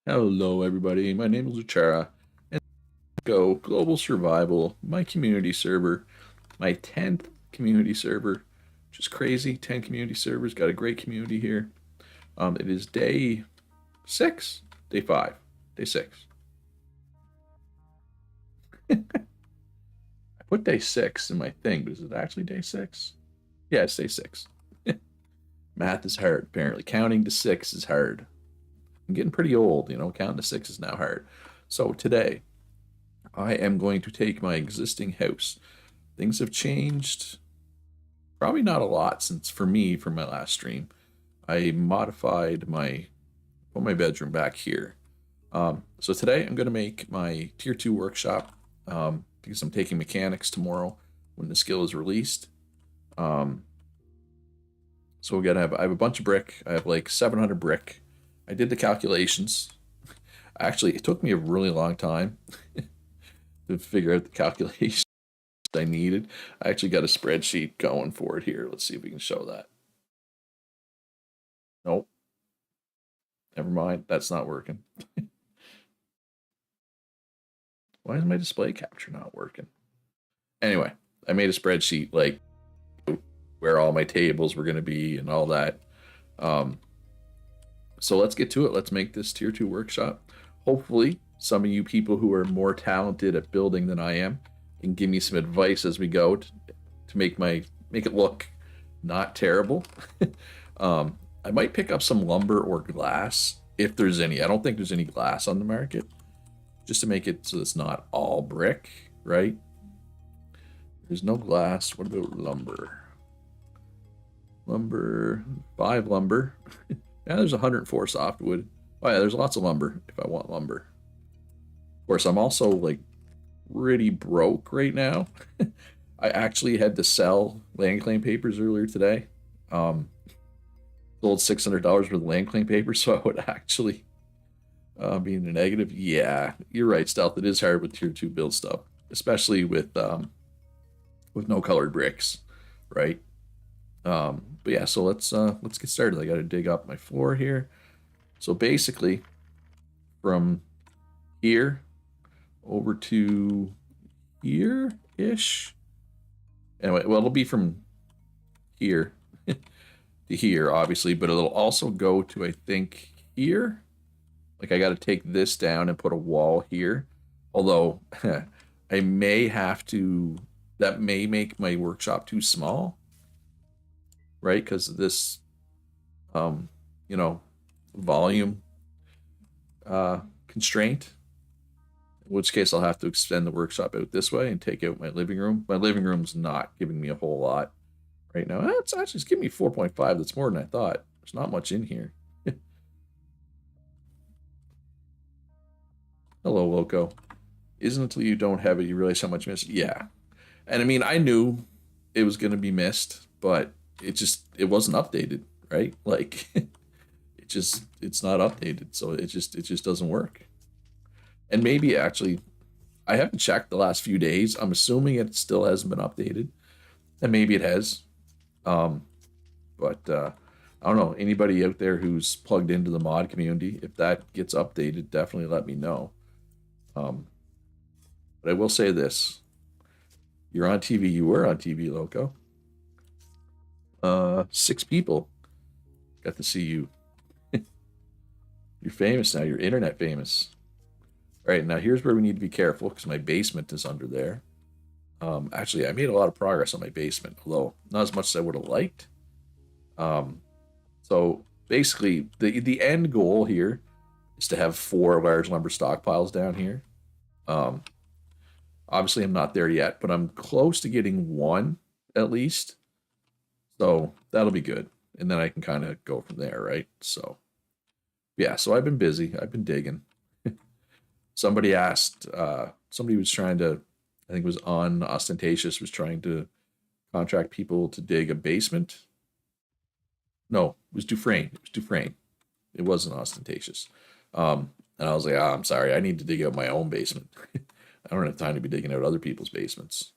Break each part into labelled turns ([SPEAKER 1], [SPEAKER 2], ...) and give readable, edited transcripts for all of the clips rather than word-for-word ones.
[SPEAKER 1] Hello, everybody. My name is Luchara, and go global survival. My community server, my 10th community server, which is crazy. 10 community servers, got a great community here. It is day 6, day 5, day 6. I put day 6 in my thing, but is it actually day 6? Yeah, it's day 6. Math is hard, apparently. Counting to 6 is hard. I'm getting pretty old, counting to 6 is now hard. So today, I am going to take my existing house. Things have changed. Probably not a lot since for me from my last stream. I modified put my bedroom back here. So today I'm going to make my tier 2 workshop because I'm taking mechanics tomorrow when the skill is released. Um, so I have a bunch of brick. I have like 700 brick. I did the calculations. Actually, it took me a really long time to figure out the calculations I needed. I actually got a spreadsheet going for it here. Let's see if we can show that. Nope. Never mind. That's not working. Why is my display capture not working? Anyway, I made a spreadsheet like where all my tables were going to be and all that. Um, so let's get to it. Let's make this tier 2 workshop. Hopefully, some of you people who are more talented at building than I am can give me some advice as we go to make it look not terrible. I might pick up some lumber or glass if there's any. I don't think there's any glass on the market, just to make it so it's not all brick, right? There's no glass. What about lumber? Lumber, 5 lumber. Yeah, there's 104 softwood. Oh yeah, there's lots of lumber if I want lumber. Of course, I'm also like pretty broke right now. I actually had to sell land claim papers earlier today. Sold $600 worth of land claim papers, so I would actually be in the negative. Yeah, you're right, Stealth. It is hard with tier 2 build stuff, especially with no colored bricks, right? But yeah, so let's get started. I got to dig up my floor here. So basically, from here over to here ish. Anyway, well, it'll be from here to here, obviously, but it'll also go to, I think, here. Like I got to take this down and put a wall here. Although I may have to, that may make my workshop too small, right? Because of this, um, you know, volume constraint. In which case I'll have to extend the workshop out this way and take out my living room. My living room's not giving me a whole lot right now. It's actually it's giving me 4.5. That's more than I thought. There's not much in here. Hello, Loco. Isn't until you don't have it you realize how much you miss. Yeah, and I mean I knew it was gonna be missed, but it wasn't updated, right? Like it's not updated, so it just doesn't work. And maybe actually I haven't checked the last few days. I'm assuming it still hasn't been updated, and maybe it has. Um, but I don't know. Anybody out there who's plugged into the mod community, if that gets updated, definitely let me know. Um, but I will say this: you're on TV. You were on TV, Loco. 6 people got to see you. You're famous now. You're internet famous. All right, now here's where we need to be careful because my basement is under there. Actually, I made a lot of progress on my basement, although not as much as I would have liked. Um, so basically, the end goal here is to have 4 large lumber stockpiles down here. Um, Obviously, I'm not there yet, but I'm close to getting 1 at least. So that'll be good, and then I can kind of go from there, right? So yeah, so I've been busy. I've been digging. Somebody asked. Somebody was trying to. I think it was on ostentatious was trying to contract people to dig a basement. No, it was Dufresne. It was Dufresne. It wasn't ostentatious. And I was like, I'm sorry, I need to dig out my own basement. I don't have time to be digging out other people's basements.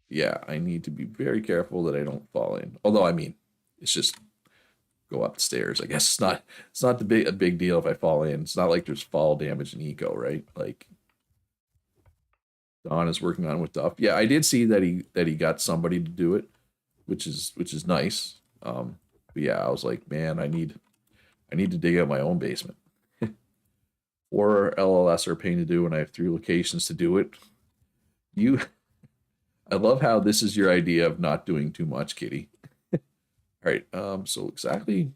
[SPEAKER 1] Yeah, I need to be very careful that I don't fall in. Although, I mean, it's just go upstairs. I guess it's not a big deal if I fall in. It's not like there's fall damage in eco, right? Like Don is working on it with Duff. Yeah, I did see that he got somebody to do it, which is nice. But yeah, I was like, man, I need to dig out my own basement. Or LLS are a pain to do, and I have 3 locations to do it. You, I love how this is your idea of not doing too much, Kitty. All right. So exactly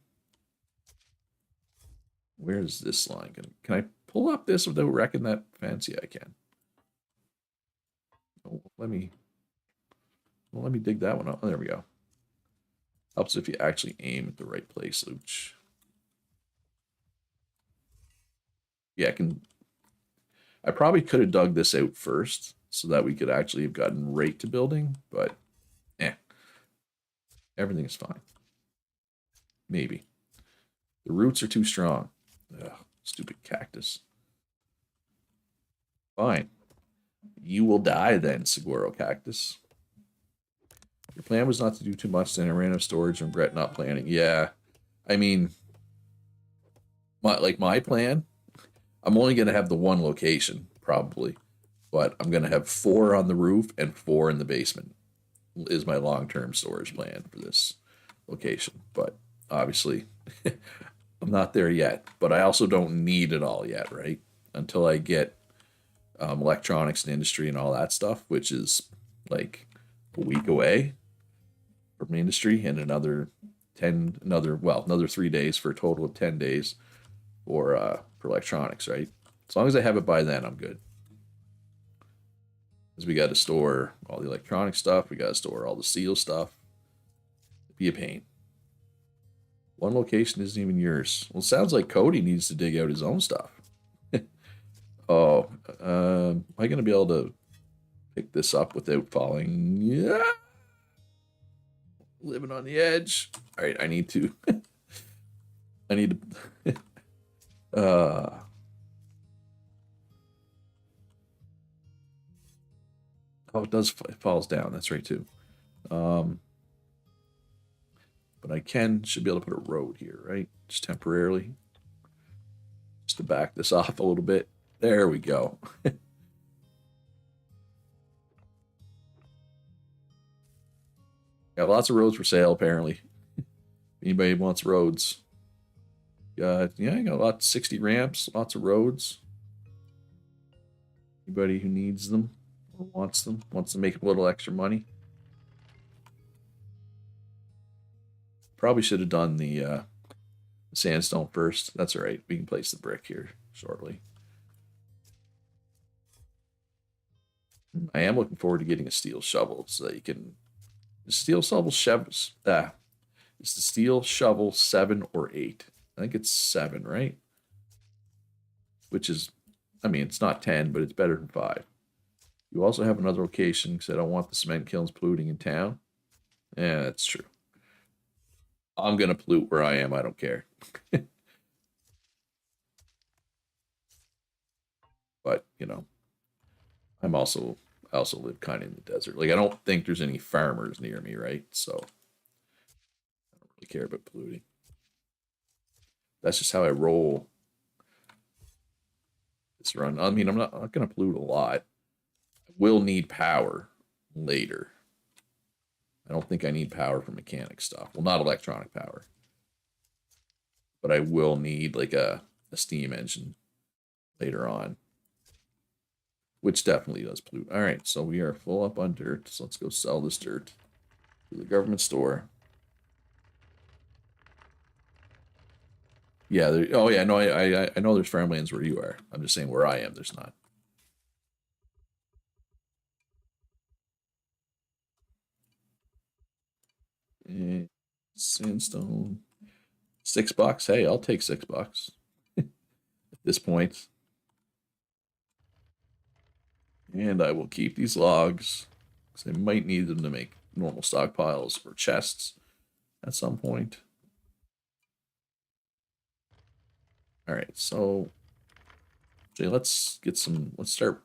[SPEAKER 1] where is this line? Can I pull up this without wrecking that fence? Yeah, I can. Oh, let me dig that one up. Oh, there we go. Helps if you actually aim at the right place, Luch. Yeah, I probably could have dug this out first so that we could actually have gotten right to building, but everything is fine. Maybe. The roots are too strong. Ugh, stupid cactus. Fine. You will die then, Saguaro cactus. Your plan was not to do too much, then I ran out of storage and regret not planning. Yeah. I mean, my plan, I'm only going to have the 1 location, probably. But I'm going to have 4 on the roof and 4 in the basement, is my long-term storage plan for this location. But obviously, I'm not there yet. But I also don't need it all yet, right? Until I get electronics and industry and all that stuff, which is like a week away from the industry, and another 3 days for a total of 10 days for electronics, right? As long as I have it by then, I'm good. Because we got to store all the electronic stuff, we got to store all the steel stuff. It'd be a pain. 1 location isn't even yours. Well, it sounds like Cody needs to dig out his own stuff. Oh, am I going to be able to pick this up without falling? Yeah. Living on the edge. All right, I need to. I need to. Oh, it falls down. That's right too. But I should be able to put a road here, right? Just temporarily, just to back this off a little bit. There we go. Got lots of roads for sale, apparently. Anybody wants roads? Yeah, I got lots, 60 ramps, lots of roads. Anybody who needs them or wants to make a little extra money. Probably should have done the sandstone first. That's all right. We can place the brick here shortly. I am looking forward to getting a steel shovel so that you can. The steel shovel shovels. Is the steel shovel 7 or 8? I think it's 7, right? Which is, I mean, it's not 10, but it's better than 5. You also have another location because I don't want the cement kilns polluting in town. Yeah, that's true. I'm gonna pollute where I am. I don't care. But I also live kind of in the desert. Like I don't think there's any farmers near me, right? So I don't really care about polluting. That's just how I roll this run. I mean, I'm not going to pollute a lot. I will need power later. I don't think I need power for mechanic stuff. Well, not electronic power. But I will need like a steam engine later on, which definitely does pollute. All right, so we are full up on dirt. So let's go sell this dirt to the government store. Yeah. Oh, yeah. No, I know there's farmlands where you are. I'm just saying where I am, there's not. And sandstone, $6. Hey, I'll take $6 at this point. And I will keep these logs because I might need them to make normal stockpiles or chests at some point. All right, so Jay, let's start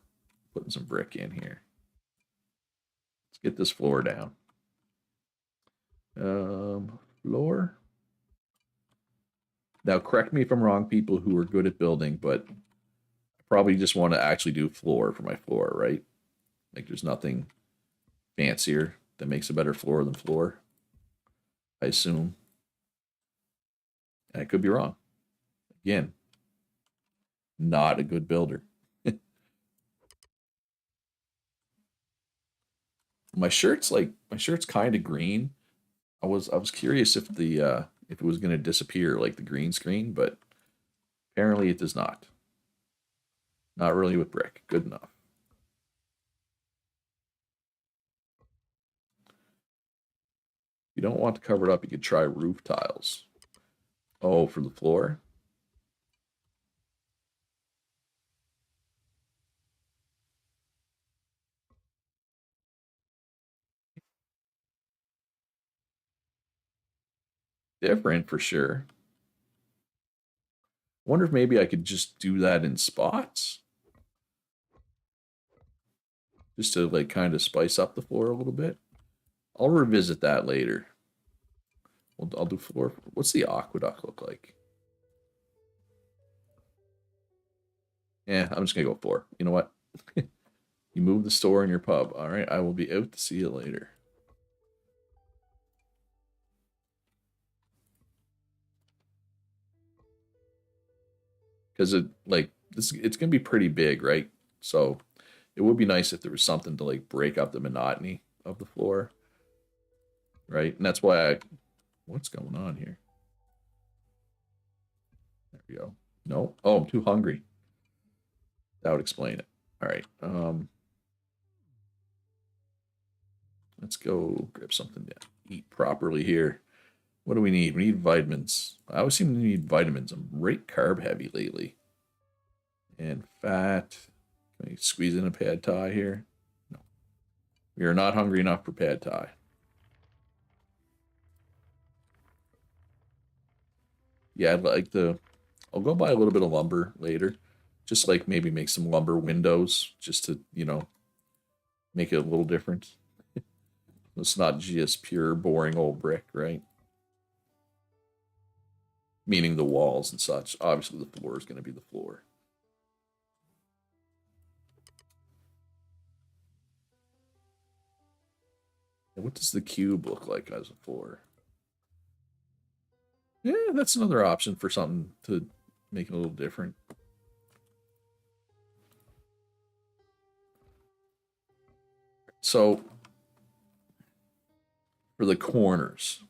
[SPEAKER 1] putting some brick in here. Let's get this floor down. Floor. Now, correct me if I'm wrong, people who are good at building, but I probably just want to actually do floor for my floor, right? Like there's nothing fancier that makes a better floor than floor, I assume. And I could be wrong. Again, not a good builder. My shirt's kind of green. I was curious if it was going to disappear like the green screen, but apparently it does not. Not really with brick. Good enough. If you don't want to cover it up, you could try roof tiles. Oh, for the floor? Different for sure. Wonder if maybe I could just do that in spots, just to like kind of spice up the floor a little bit. I'll revisit that later. I'll do floor. What's the aqueduct look like? Yeah, I'm just gonna go floor. You know what? You move the store in your pub. All right, I will be out to see you later. Because it's gonna be pretty big, right? So it would be nice if there was something to like break up the monotony of the floor, right? And that's why what's going on here? There we go. No, oh, I'm too hungry. That would explain it. All right, let's go grab something to eat properly here. What do we need? We need vitamins. I always seem to need vitamins. I'm right carb heavy lately. And fat. Can we squeeze in a pad thai here? No. We are not hungry enough for pad thai. Yeah, I'd like to. I'll go buy a little bit of lumber later. Just like maybe make some lumber windows just to, make it a little different. It's not just pure boring old brick, right? Meaning the walls and such. Obviously, the floor is going to be the floor. And what does the cube look like as a floor? Yeah, that's another option for something to make it a little different. So for the corners,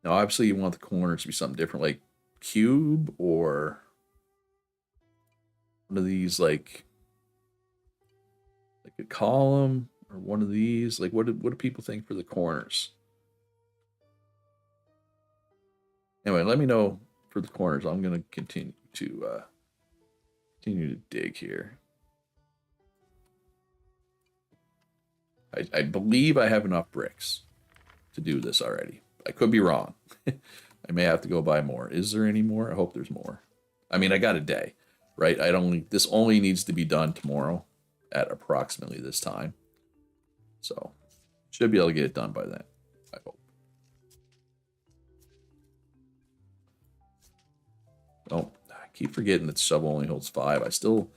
[SPEAKER 1] now obviously you want the corners to be something different, like cube or one of these, like a column or one of these. Like what do people think for the corners? Anyway, let me know for the corners. I'm gonna continue to dig here. I believe I have enough bricks to do this already. I could be wrong. I may have to go buy more. Is there any more? I hope there's more. I mean, I got a day, right? This only needs to be done tomorrow at approximately this time. So should be able to get it done by then. I hope. Oh, I keep forgetting that the shovel only holds 5. I still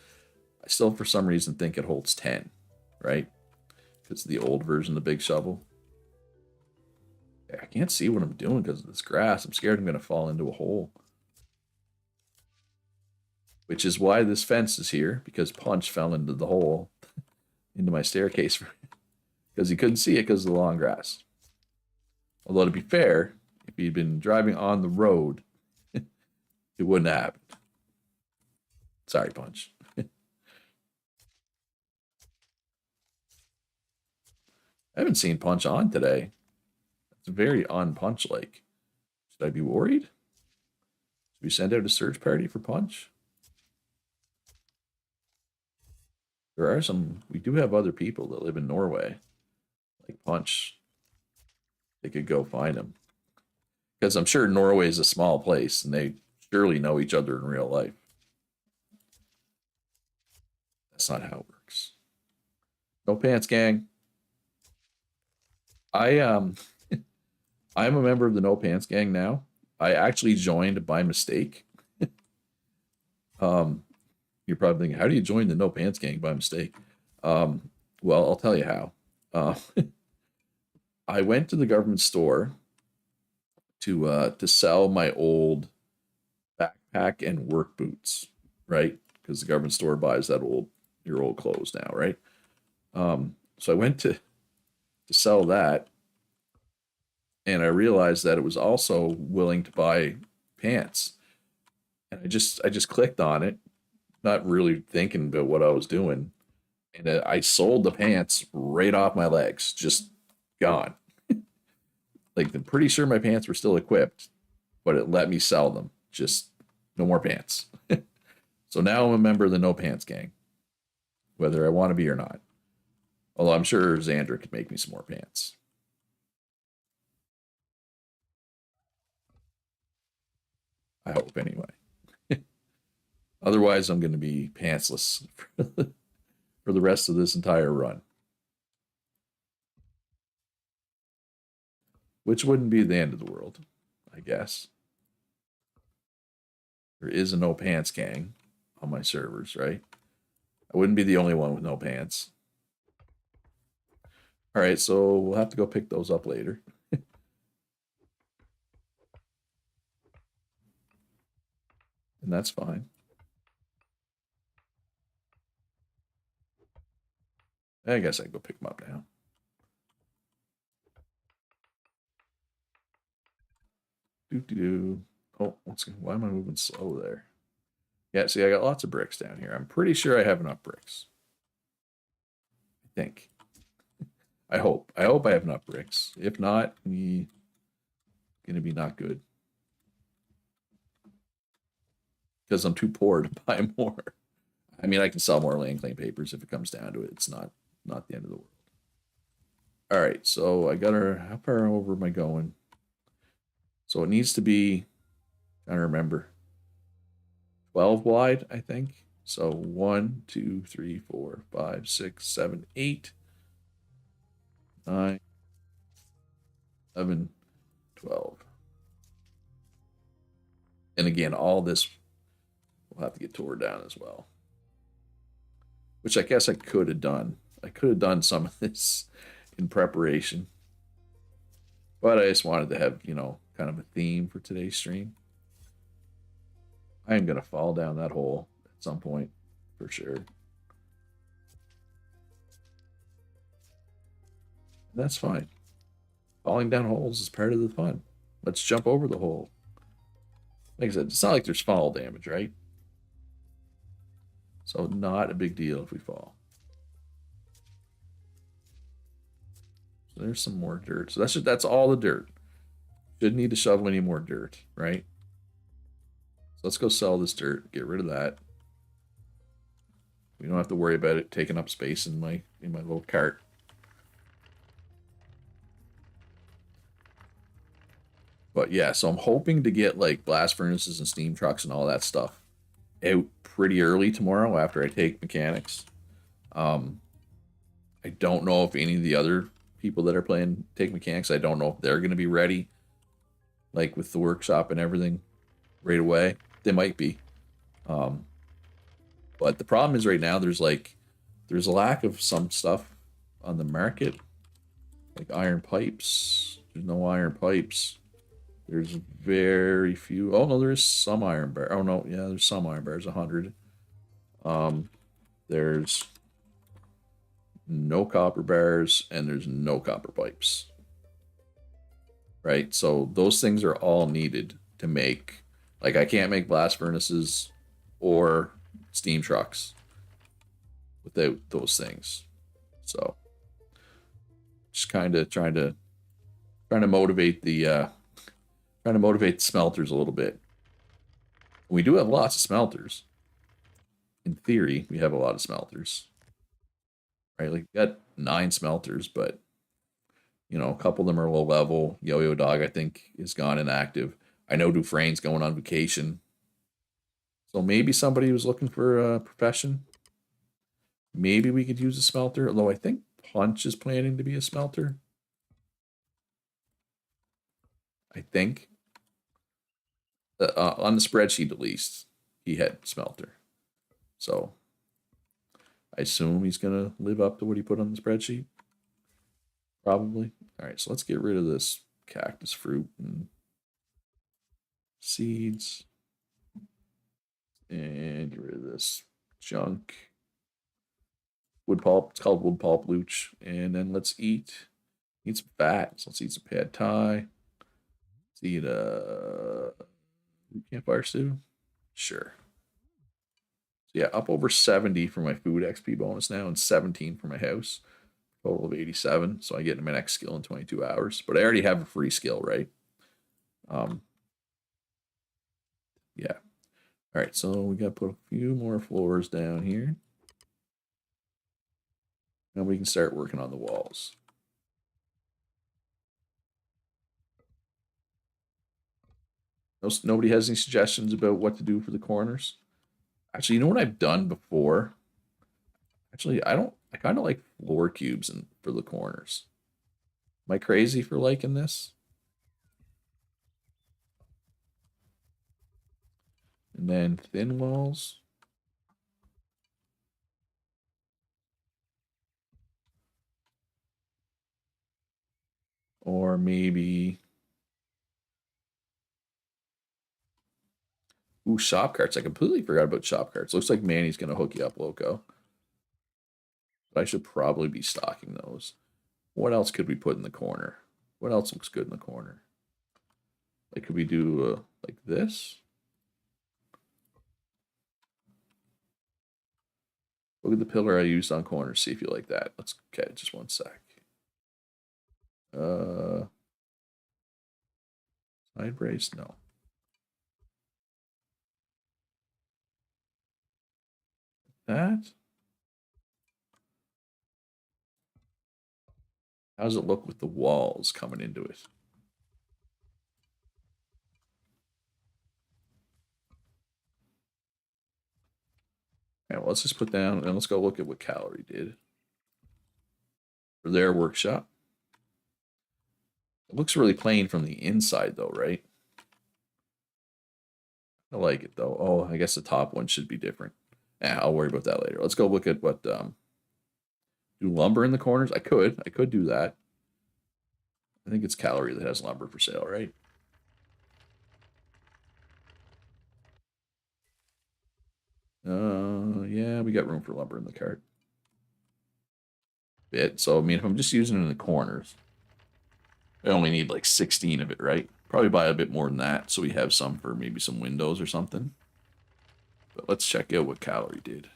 [SPEAKER 1] for some reason think it holds 10, right? Because the old version of the big shovel. I can't see what I'm doing because of this grass. I'm scared I'm going to fall into a hole. Which is why this fence is here, because Punch fell into the hole, into my staircase, because he couldn't see it because of the long grass. Although, to be fair, if he'd been driving on the road, it wouldn't have happened. Sorry, Punch. I haven't seen Punch on today. It's very un-Punch like. Should I be worried? Should we send out a search party for Punch? We do have other people that live in Norway, like Punch. They could go find him. Because I'm sure Norway is a small place and they surely know each other in real life. That's not how it works. No pants gang. I I'm a member of the No Pants Gang now, I actually joined by mistake. um, you're probably thinking, how do you join the No Pants Gang by mistake? Um, well, I'll tell you how. Uh, I went to the government store to sell my old backpack and work boots, right? Because the government store buys that old your old clothes now, right? So I went to sell that, and I realized that it was also willing to buy pants, and I just clicked on it, not really thinking about what I was doing, and I sold the pants right off my legs, just gone. Like I'm pretty sure my pants were still equipped, but it let me sell them. Just no more pants. So now I'm a member of the No Pants Gang, whether I want to be or not. Although I'm sure Xander could make me some more pants. I hope anyway. Otherwise, I'm going to be pantsless for the rest of this entire run, which wouldn't be the end of the world, I guess. There is a no pants gang on my servers, right? I wouldn't be the only one with no pants. All right, so we'll have to go pick those up later. And that's fine. I guess I can go pick them up now. Do. Oh, why am I moving slow there? Yeah, see, I got lots of bricks down here. I'm pretty sure I have enough bricks. I think. I hope. I hope I have enough bricks. If not, gonna be not good. Because I'm too poor to buy more. I mean, I can sell more land claim papers if it comes down to it. It's not the end of the world. All right, so I got her. How far over am I going? So it needs to be. I don't remember. 12 wide, I think. So 1, 2, 3, 4, 5, 6, 7, 8, 9, 11, 12. And again, all this will have to get tore down as well. Which I guess I could have done. I could have done some of this in preparation. But I just wanted to have, kind of a theme for today's stream. I am going to fall down that hole at some point, for sure. And that's fine. Falling down holes is part of the fun. Let's jump over the hole. Like I said, it's not like there's fall damage, right? So not a big deal if we fall. So there's some more dirt. So that's all the dirt. Shouldn't need to shovel any more dirt, right? So let's go sell this dirt. Get rid of that. We don't have to worry about it taking up space in my little cart. But yeah, so I'm hoping to get like blast furnaces and steam trucks and all that stuff out pretty early tomorrow after I take mechanics. Um, I don't know if any of the other people that are playing take mechanics, I don't know if they're going to be ready, like with the workshop and everything, right away. They might be. Um, but the problem is right now there's a lack of some stuff on the market, like iron pipes. There's no iron pipes. There's very few. Oh no, there is some iron bar. Oh no, yeah, there's some iron bars. 100. Um, there's no copper bars and there's no copper pipes. Right, so those things are all needed to make. Like I can't make blast furnaces or steam trucks without those things. So just kind of trying to motivate the smelters a little bit. We do have lots of smelters. In theory, we have a lot of smelters. Right? Like we got 9 smelters, but a couple of them are low level. Yo-Yo Dog, I think, is gone inactive. I know Dufresne's going on vacation. So maybe somebody was looking for a profession. Maybe we could use a smelter, although I think Punch is planning to be a smelter. I think. On the spreadsheet, at least, he had smelter. So I assume he's going to live up to what he put on the spreadsheet. Probably. All right, so let's get rid of this cactus fruit and seeds. And get rid of this junk. Wood pulp. It's called wood pulp luch. And then let's eat some fat. So let's eat some pad thai. Let's eat campfire stew. Sure. So yeah, up over 70 for my food XP bonus now, and 17 for my house. Total of 87. So I get my next skill in 22 hours. But I already have a free skill, right? Yeah. All right, so we got to put a few more floors down here. And we can start working on the walls. Nobody has any suggestions about what to do for the corners? Actually, you know what I've done before? Actually, I kind of like floor cubes for the corners. Am I crazy for liking this? And then thin walls. Or maybe... Ooh, shop carts. I completely forgot about shop carts. Looks like Manny's going to hook you up, Loco. But I should probably be stocking those. What else could we put in the corner? What else looks good in the corner? Like, could we do like this? Look at the pillar I used on corners. See if you like that. Let's okay, just one sec. Side brace? No. That? How does it look with the walls coming into it? All right, well, let's just put down and let's go look at what Calorie did for their workshop. It looks really plain from the inside, though, right? I like it, though. Oh, I guess the top one should be different. Yeah, I'll worry about that later. Let's go look at what do lumber in the corners. I could do that. I think it's Calorie that has lumber for sale, right? Yeah, we got room for lumber in the cart. Bit. So I mean, if I'm just using it in the corners, I only need like 16 of it, right? Probably buy a bit more than that, so we have some for maybe some windows or something. But let's check out what Calorie did.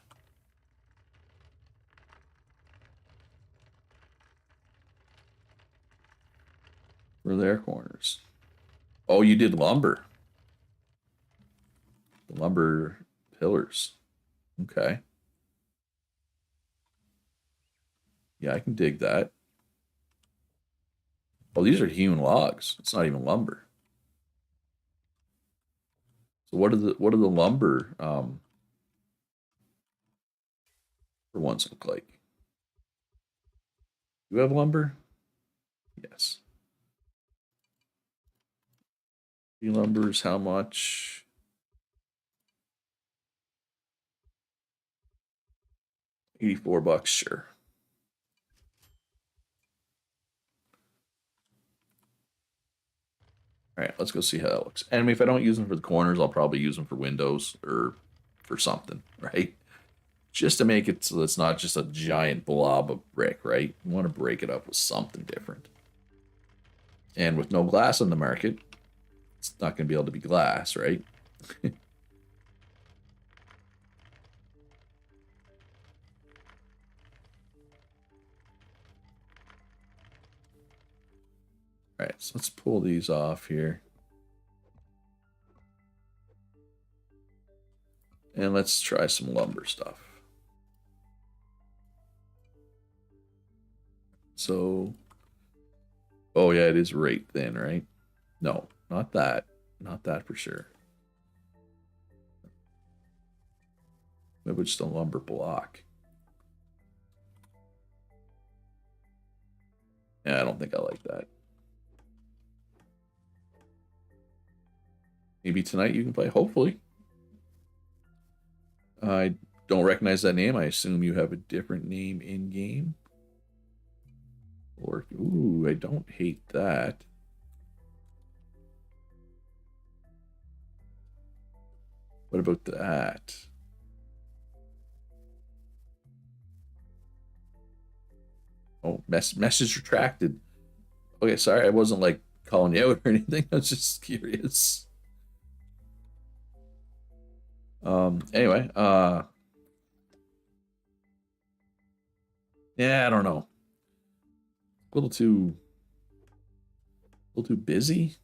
[SPEAKER 1] For their corners. Oh, you did lumber. The lumber pillars. Okay. Yeah, I can dig that. Oh, these are hewn logs. It's not even lumber. So what do the lumber for ones look like? Do you have lumber? Yes. The lumber's how much? $84, sure. All right, let's go see how that looks. And I mean, if I don't use them for the corners, I'll probably use them for windows or for something, right? Just to make it so it's not just a giant blob of brick, right? You want to break it up with something different. And with no glass on the market, it's not going to be able to be glass, right? All right, so let's pull these off here. And let's try some lumber stuff. So, oh yeah, it is right thin, right? No, not that. Not that for sure. Maybe just a lumber block. Yeah, I don't think I like that. Maybe tonight you can play. Hopefully. I don't recognize that name. I assume you have a different name in game. Or, ooh, I don't hate that. What about that? Oh, message retracted. Okay, sorry, I wasn't like calling you out or anything. I was just curious. Anyway, yeah, I don't know. A little too busy.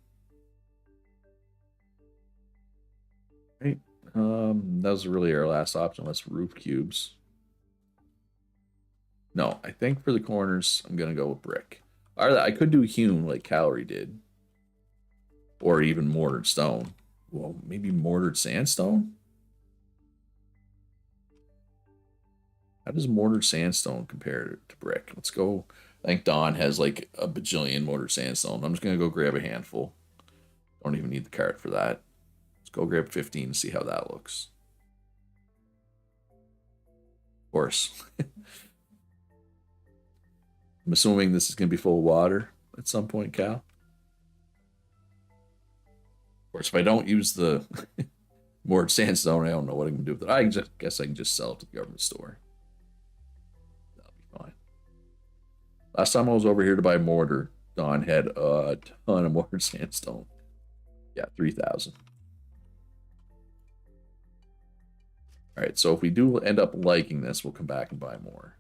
[SPEAKER 1] Right? That was really our last option. Let's roof cubes. No, I think for the corners, I'm gonna go with brick. Or I could do hewn like Calorie did. Or even mortared stone. Well, maybe mortared sandstone? How does mortared sandstone compare to brick? Let's go. I think Don has like a bajillion mortared sandstone. I'm just gonna go grab a handful. Don't even need the cart for that. Let's go grab 15 and see how that looks. Of course. I'm assuming this is gonna be full of water at some point, Cal. Of course, if I don't use the mortared sandstone, I don't know what I'm gonna do with it. I just guess I can just sell it to the government store. That'll be fine. Last time I was over here to buy mortar, Don had a ton of mortared sandstone. Yeah, 3,000. All right, so if we do end up liking this, we'll come back and buy more.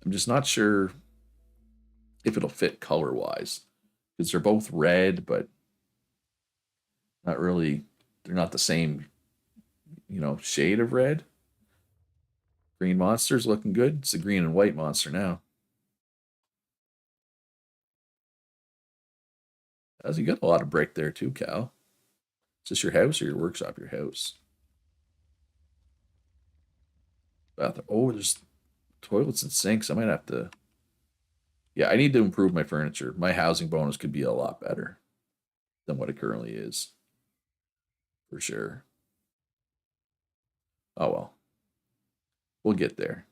[SPEAKER 1] I'm just not sure if it'll fit color-wise, because they're both red, but not really, they're not the same, shade of red. Green monster's looking good. It's a green and white monster now. As you got a lot of brick there too, Cal. Is this your house or your workshop? Your house. Bathroom. Oh, there's toilets and sinks. I might have to. Yeah, I need to improve my furniture. My housing bonus could be a lot better than what it currently is. For sure. Oh well. We'll get there.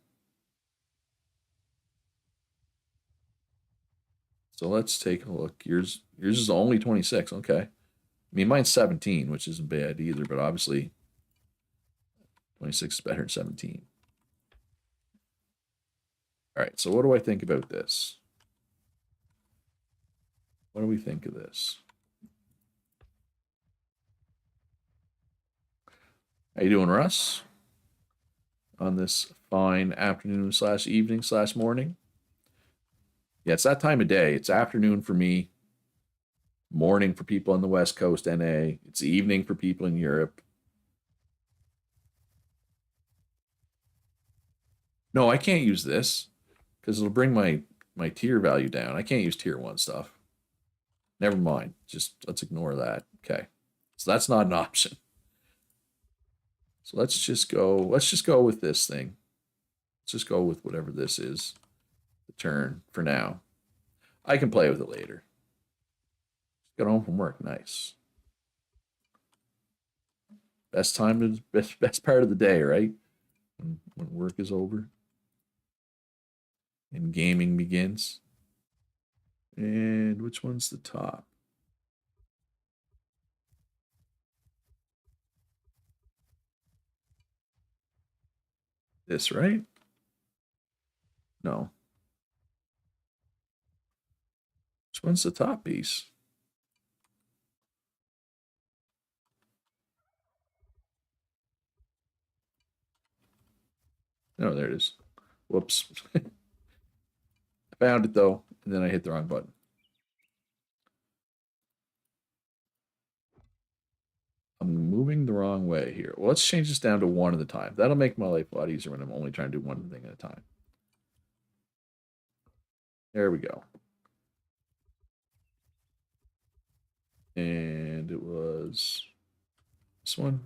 [SPEAKER 1] So let's take a look. Yours is only 26. Okay. I mean, mine's 17, which isn't bad either, but obviously 26 is better than 17. All right, so what do I think about this? What do we think of this? How you doing, Russ? On this fine afternoon slash evening slash morning? Yeah, it's that time of day. It's afternoon for me, morning for people on the West Coast, NA. It's evening for people in Europe. No, I can't use this because it'll bring my tier value down. I can't use tier 1 stuff. Never mind. Just let's ignore that. Okay. So that's not an option. So let's just go with this thing. Let's just go with whatever this is. The turn for now. I can play with it later. Just got home from work. Nice. Best time to best part of the day, right? When work is over and gaming begins. And which one's the top? This, right? No. Which one's the top piece? Oh, there it is. Whoops. I found it though, and then I hit the wrong button. I'm moving the wrong way here. Well, let's change this down to 1 at a time. That'll make my life a lot easier when I'm only trying to do one thing at a time. There we go. And it was this one.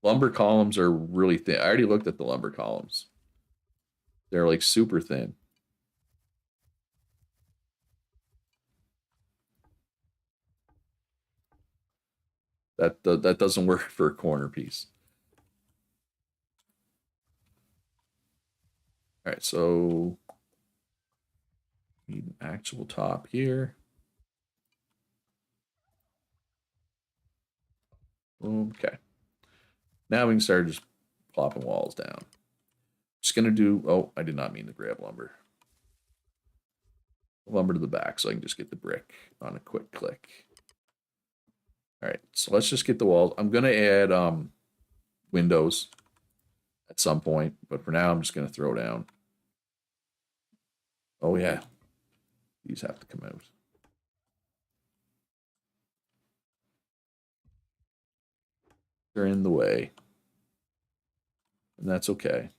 [SPEAKER 1] Lumber columns are really thin. I already looked at the lumber columns. They're like super thin. That doesn't work for a corner piece. All right, so need an actual top here. Boom. Okay. Now we can start just plopping walls down. Just gonna do. Oh, I did not mean to grab lumber. Lumber to the back, so I can just get the brick on a quick click. All right, so let's just get the walls. I'm gonna add windows at some point, but for now I'm just gonna throw down. Oh yeah, these have to come out. They're in the way, and that's okay,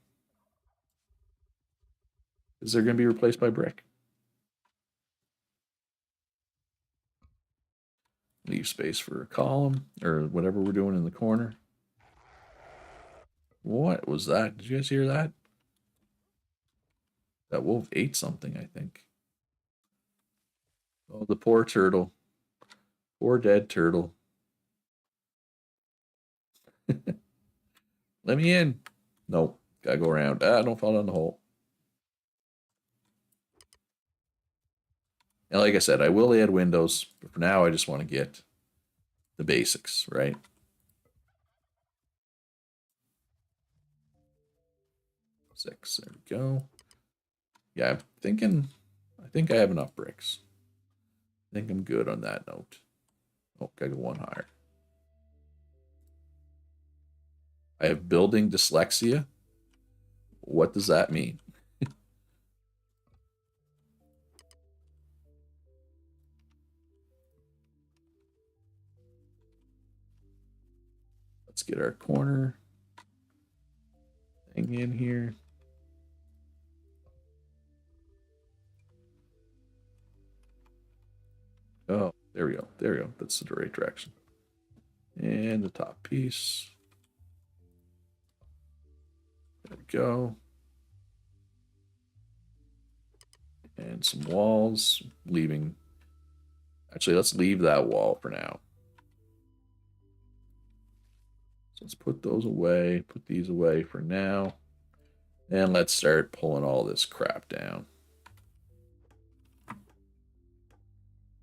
[SPEAKER 1] because they're gonna be replaced by brick. Leave space for a column or whatever we're doing in the corner. What was that? Did you guys hear that? That wolf ate something, I think. Oh, the poor turtle. Poor dead turtle. Let me in. Nope. Gotta go around. Ah, don't fall down the hole. And like I said, I will add windows, but for now I just want to get the basics, right? Six. There we go. Yeah, I think I have enough bricks. I think I'm good on that note. Oh, gotta go one higher. I have building dyslexia. What does that mean? Let's get our corner thing in here. Oh, there we go. There we go. That's the right direction. And the top piece. There we go. And some walls, leaving. Actually, let's leave that wall for now. So let's put those away, put these away for now. And let's start pulling all this crap down.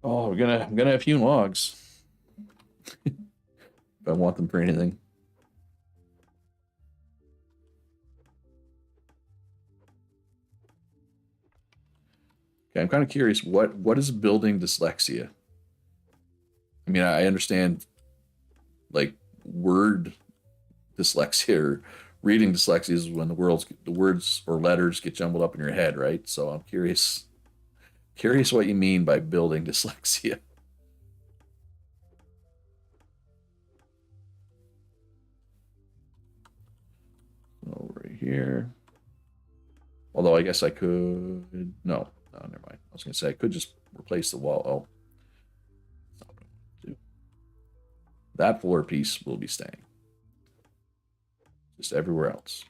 [SPEAKER 1] Oh, I'm gonna have hewn logs. If I want them for anything. Okay, I'm kind of curious, what is building dyslexia? I mean, I understand like word dyslexia or reading dyslexia is when the words or letters get jumbled up in your head, right? So I'm curious what you mean by building dyslexia. Over here. Although I guess I could no, never mind. I was gonna say I could just replace the wall. Oh. That floor piece will be staying. Just everywhere else.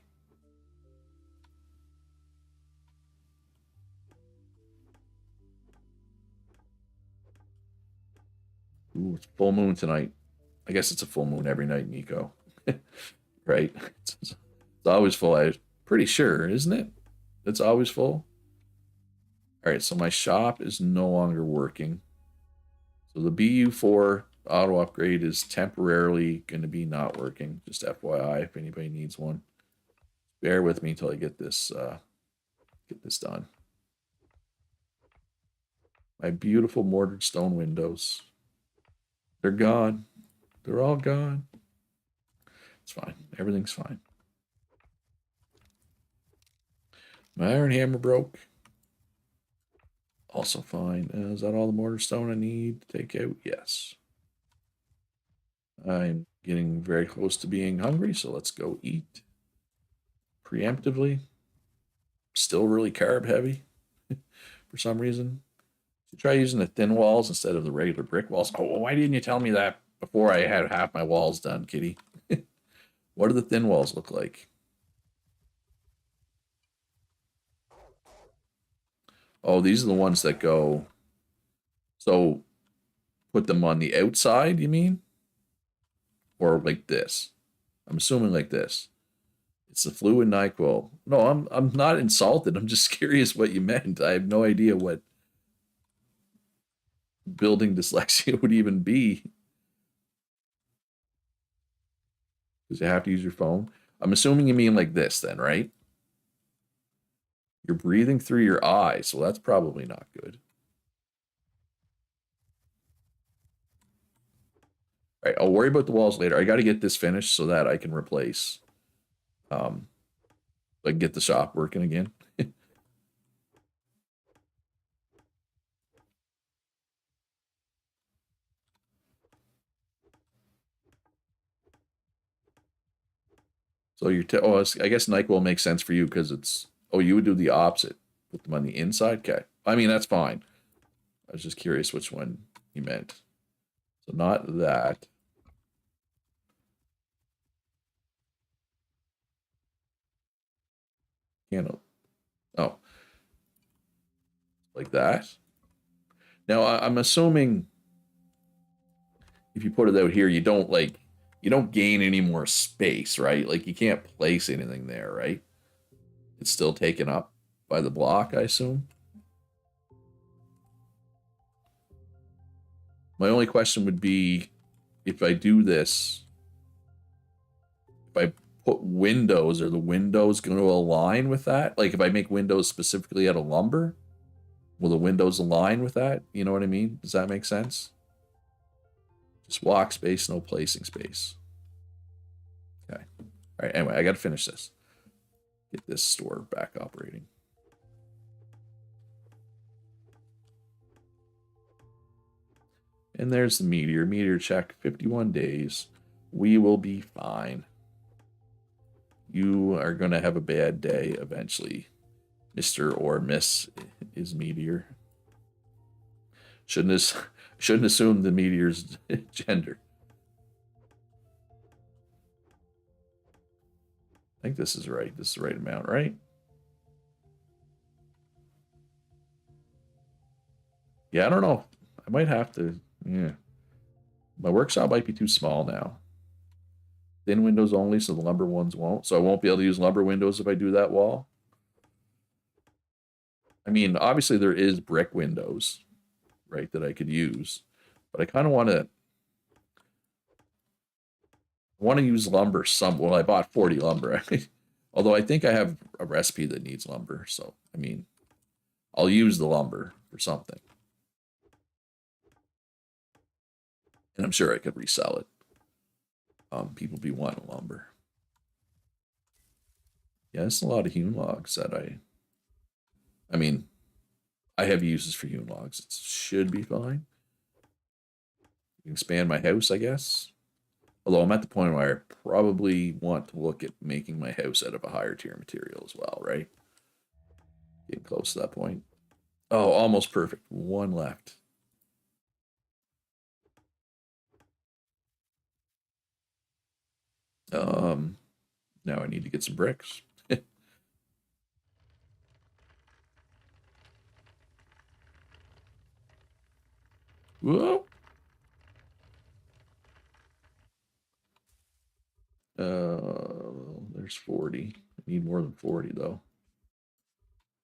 [SPEAKER 1] Ooh, it's full moon tonight. I guess it's a full moon every night, Nico. Right? It's always full. I'm pretty sure, isn't it? It's always full. All right, so my shop is no longer working. So the BU4 auto upgrade is temporarily going to be not working. Just FYI, if anybody needs one, bear with me until I get this done. My beautiful mortared stone windows. They're gone. They're all gone. It's fine. Everything's fine. My iron hammer broke. Also fine. Is that all the mortar stone I need to take out? Yes. I'm getting very close to being hungry, so let's go eat. Preemptively. Still really carb heavy for some reason. Should try using the thin walls instead of the regular brick walls. Oh, why didn't you tell me that before I had half my walls done, kitty? What do the thin walls look like? Oh, these are the ones that go. So put them on the outside, you mean? Or like this. I'm assuming like this. It's the fluid NyQuil. No, I'm not insulted. I'm just curious what you meant. I have no idea what building dyslexia would even be. Because you have to use your phone. I'm assuming you mean like this then, right? You're breathing through your eyes, so that's probably not good. All right, I'll worry about the walls later. I got to get this finished so that I can replace, um, like get the shop working again. So you're, oh, I guess NyQuil makes sense for you because it's, oh, you would do the opposite. Put them on the inside. Okay. I mean, that's fine. I was just curious which one you meant. So not that. Candle. Oh, like that. Now I'm assuming if you put it out here, you don't like, you don't gain any more space, right? Like you can't place anything there, right? It's still taken up by the block, I assume. My only question would be if I do this, if I put windows, are the windows going to align with that? Like if I make windows specifically out of lumber, will the windows align with that? You know what I mean? Does that make sense? Just walk space, no placing space. Okay. All right. Anyway, I got to finish this. Get this store back operating. And there's the meteor. Meteor check, 51 days. We will be fine. You are going to have a bad day eventually, Mr. or Miss is meteor. Shouldn't assume the meteor's gender. I think this is right. This is the right amount, right? Yeah, I don't know. I might have to. Yeah, my workshop might be too small now. Thin windows only, so the lumber ones won't. So I won't be able to use lumber windows if I do that wall. I mean, obviously there is brick windows, right, that I could use, but I kind of want to use lumber some. Well, I bought 40 lumber, although I think I have a recipe that needs lumber. So I mean, I'll use the lumber for something, and I'm sure I could resell it. People be wanting lumber. Yeah, it's a lot of hewn logs that I mean, I have uses for hewn logs. It should be fine. Expand my house, I guess. Although I'm at the point where I probably want to look at making my house out of a higher tier material as well, right? Getting close to that point. Oh, almost perfect. One left. Um, Now I need to get some bricks. Whoa. There's 40. I need more than 40 though.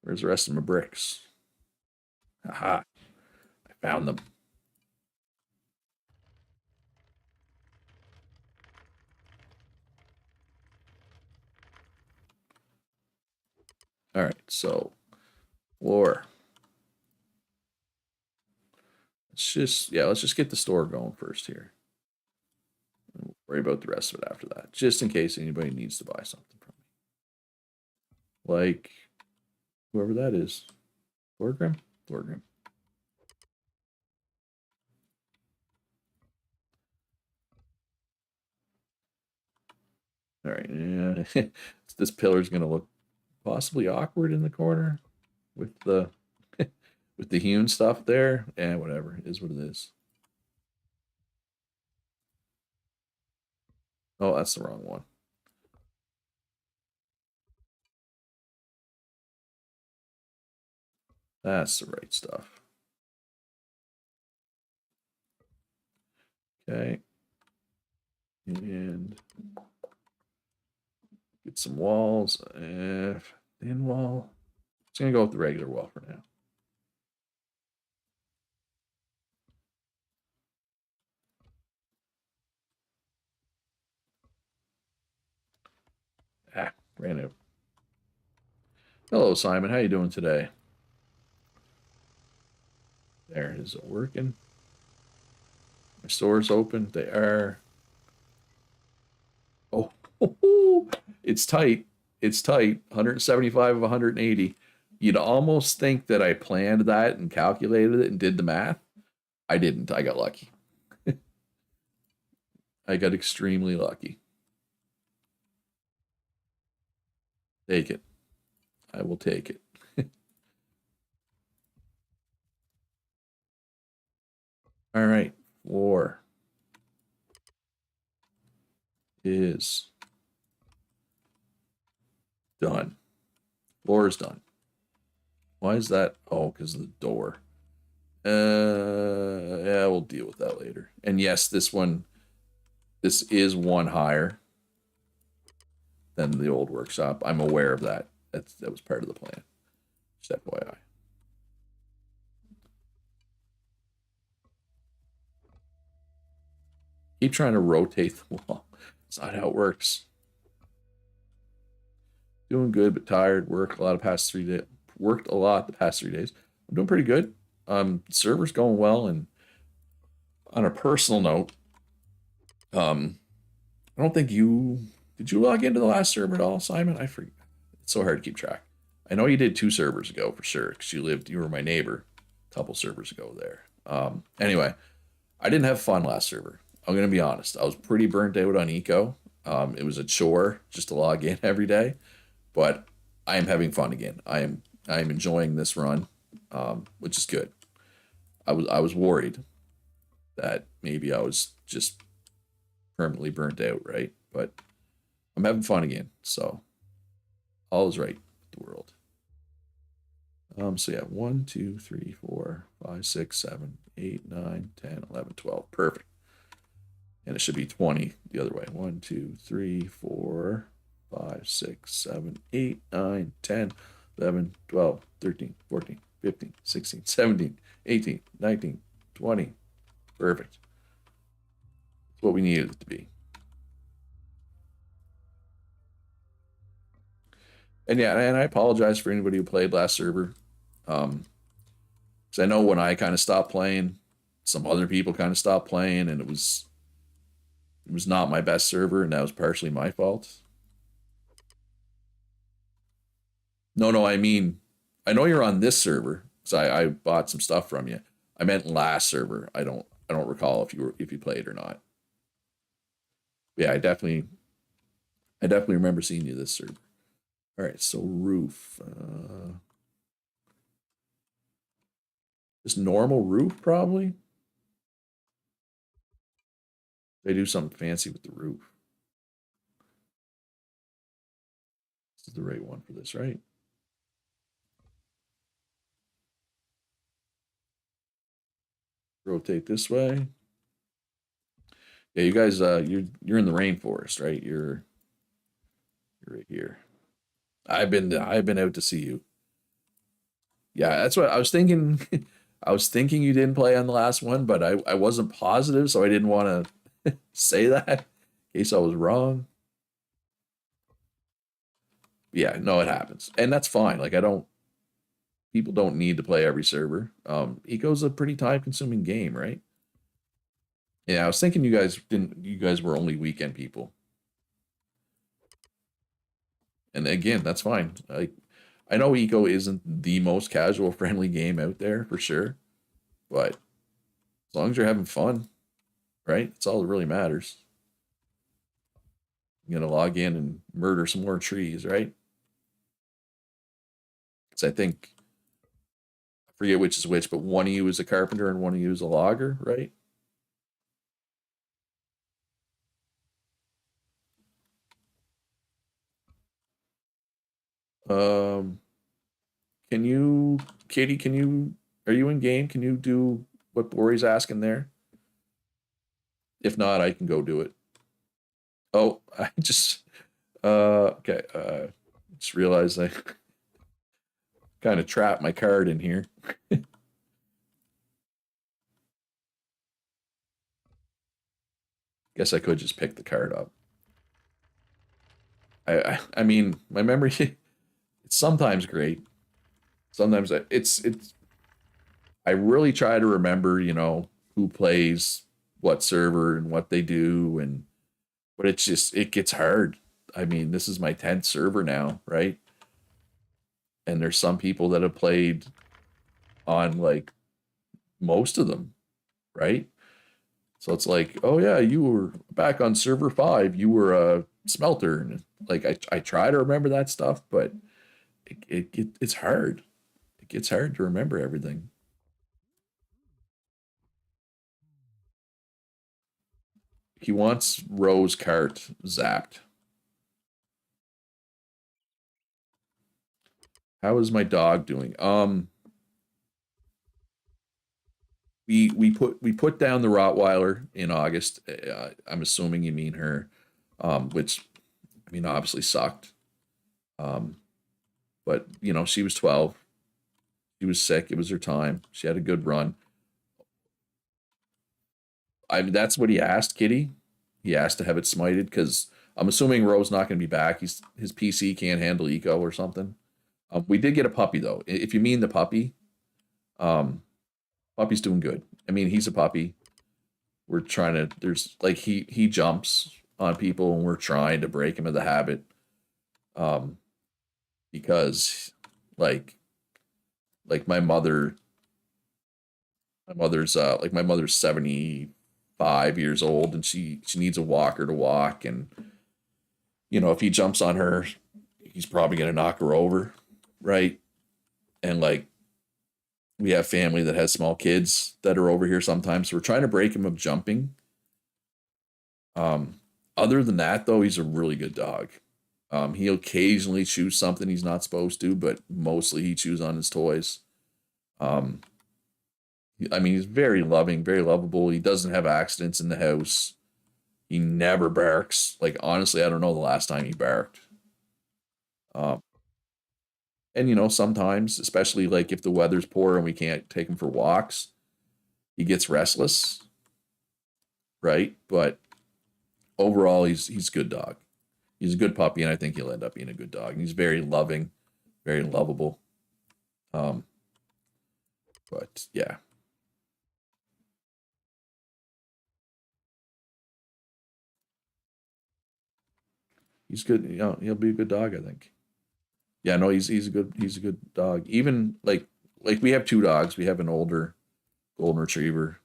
[SPEAKER 1] Where's the rest of my bricks? Aha. I found them. All right, so floor. Let's just get the store going first here. We'll worry about the rest of it after that, just in case anybody needs to buy something from me. Like whoever that is. Thorgrim? Thorgrim. All right, yeah. This pillar's gonna look possibly awkward in the corner with the with the hewn stuff there. And whatever. It is what it is. Oh, that's the wrong one. That's the right stuff. Okay. And get some walls. Thin wall. Just gonna go with the regular wall for now. Ran out. Hello, Simon. How you doing today? There, is it working? My store's open. They are. Oh, it's tight. It's tight. 175 of 180. You'd almost think that I planned that and calculated it and did the math. I didn't. I got lucky. I got extremely lucky. Take it. I will take it. All right. Floor is done. Floor is done. Why is that? Oh, because of the door. Yeah, we'll deal with that later. And yes, this is one higher than the old workshop. I'm aware of that. That was part of the plan. Just FYI. Keep trying to rotate the wall. It's not how it works. Doing good, but tired. Worked a lot the past 3 days. I'm doing pretty good. Server's going well, and on a personal note, I don't think did you log into the last server at all, Simon? I forget. It's so hard to keep track. I know you did 2 servers ago for sure, because you were my neighbor a couple servers ago there. Anyway, I didn't have fun last server. I'm gonna be honest. I was pretty burnt out on eco. It was a chore just to log in every day, but I am having fun again. I am enjoying this run, which is good. I was worried that maybe I was just permanently burnt out, right? But I'm having fun again, so all is right with the world. So yeah, 1, 2, 3, 4, 5, 6, 7, 8, 9, 10, 11, 12. Perfect. And it should be 20 the other way. 1, 2, 3, 4, 5, 6, 7, 8, 9, 10, 11, 12, 13, 14, 15, 16, 17, 18, 19, 20. Perfect. That's what we needed it to be. And yeah, and I apologize for anybody who played last server. Because I know when I kind of stopped playing, some other people kind of stopped playing, and it was not my best server, and that was partially my fault. No, I mean, I know you're on this server because I bought some stuff from you. I meant last server. I don't recall if you played or not. Yeah, I definitely remember seeing you this server. All right, so roof. Just normal roof, probably. They do something fancy with the roof. This is the right one for this, right? Rotate this way. Yeah, you guys, you're in the rainforest, right? You're right here. I've been out to see you. Yeah, that's what I was thinking. I was thinking you didn't play on the last one, but I wasn't positive, so I didn't want to say that in case I was wrong. Yeah, no, it happens, and that's fine. Like I don't people don't need to play every server. Eco's a pretty time consuming game, right? Yeah, I was thinking you guys were only weekend people. And again, that's fine. I know Eco isn't the most casual friendly game out there for sure, but as long as you're having fun, right? That's all that really matters. You're gonna log in and murder some more trees, right? Because I think I forget which is which, but one of you is a carpenter and one of you is a logger, right? Um, can you, Katie? Are you in game? Can you do what Bori's asking there? If not, I can go do it. Oh, I just okay. Just realized I kind of trapped my card in here. Guess I could just pick the card up. I mean, my memory it's sometimes great. Sometimes it's I really try to remember, who plays what server and what they do, and but it's just it gets hard. I mean, this is my 10th server now, right? And there's some people that have played on like most of them, right? So it's like, oh yeah, you were back on server 5, you were a smelter, and like I try to remember that stuff, but it's hard. It gets hard to remember everything. He wants Rose Cart zapped. How is my dog doing? We put down the Rottweiler in August. I'm assuming you mean her, which I mean obviously sucked. Um, but she was 12. She was sick. It was her time. She had a good run. I mean, that's what he asked, Kitty. He asked to have it smited because I'm assuming Roe's not going to be back. His PC can't handle eco or something. We did get a puppy though. If you mean the puppy, um, puppy's doing good. I mean, he's a puppy. We're trying to. There's like he jumps on people, and we're trying to break him of the habit. Um, because like my mother's 75 years old, and she needs a walker to walk, and if he jumps on her, he's probably gonna knock her over, right? And like we have family that has small kids that are over here sometimes, so we're trying to break him of jumping. Other than that, though, he's a really good dog. He'll occasionally choose something he's not supposed to, but mostly he chews on his toys. Um, I mean, he's very loving, very lovable. He doesn't have accidents in the house. He never barks. Like honestly, I don't know the last time he barked. Um, and sometimes, especially like if the weather's poor and we can't take him for walks, he gets restless, right? But overall, he's a good dog. He's a good puppy, and I think he'll end up being a good dog. And he's very loving, very lovable. Um, but yeah, he's good. He'll be a good dog, I think. Yeah, no, he's a good dog. Even like we have two dogs. We have an older golden retriever,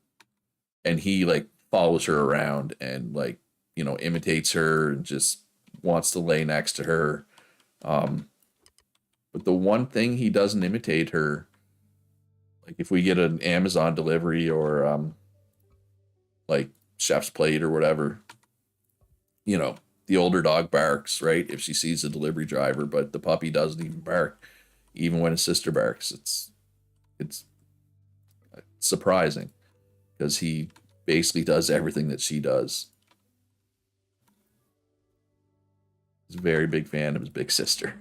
[SPEAKER 1] and he like follows her around and like imitates her and just wants to lay next to her. Um, but the one thing he doesn't imitate her, like if we get an Amazon delivery or like chef's plate or whatever, you know, the older dog barks, right? If she sees the delivery driver, but the puppy doesn't even bark, even when his sister barks. It's surprising because he basically does everything that she does. He's a very big fan of his big sister.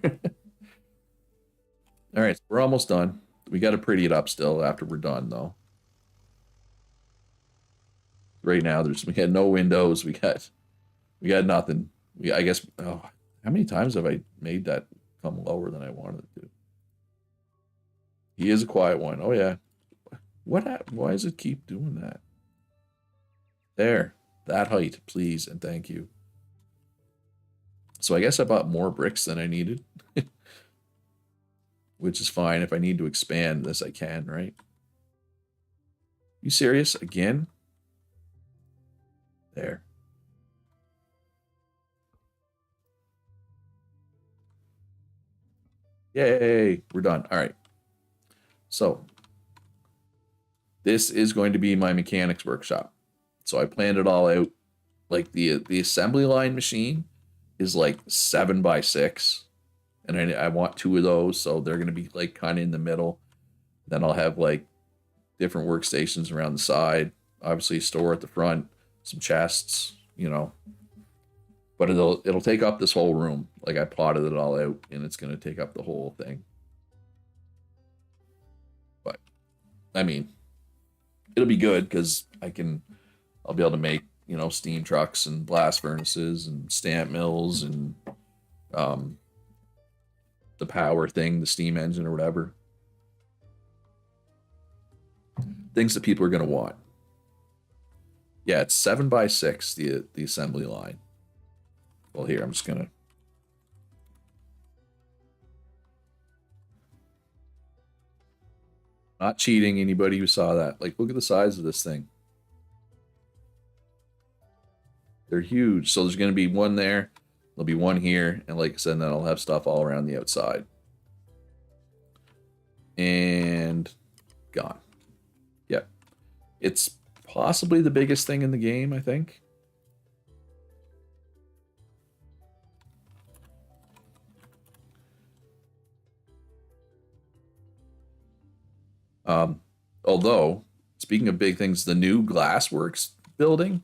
[SPEAKER 1] All right, so we're almost done. We got to pretty it up still after we're done, though. Right now, we had no windows. We got nothing. I guess. Oh, how many times have I made that come lower than I wanted it to? He is a quiet one. Oh yeah. Why does it keep doing that? There, that height, please and thank you. So I guess I bought more bricks than I needed, which is fine. If I need to expand this, I can, right? You serious again? There. Yay, we're done. All right. So this is going to be my mechanics workshop. So I planned it all out. Like the assembly line machine is like 7 by 6, and I want two of those, so they're going to be like kind of in the middle. Then I'll have like different workstations around the side. Obviously, a store at the front, some chests. But it'll take up this whole room. Like I plotted it all out, and it's gonna take up the whole thing. But I mean, it'll be good because I'll be able to make steam trucks and blast furnaces and stamp mills and um, the power thing, the steam engine or whatever. Things that people are gonna want. Yeah, it's 7 by 6 the assembly line. Well, here I'm just gonna. Not cheating anybody who saw that. Like, look at the size of this thing. They're huge. So there's going to be one there. There'll be one here. And like I said, then I'll have stuff all around the outside. And gone. Yep. It's possibly the biggest thing in the game, I think. Although, speaking of big things, the new Glassworks building,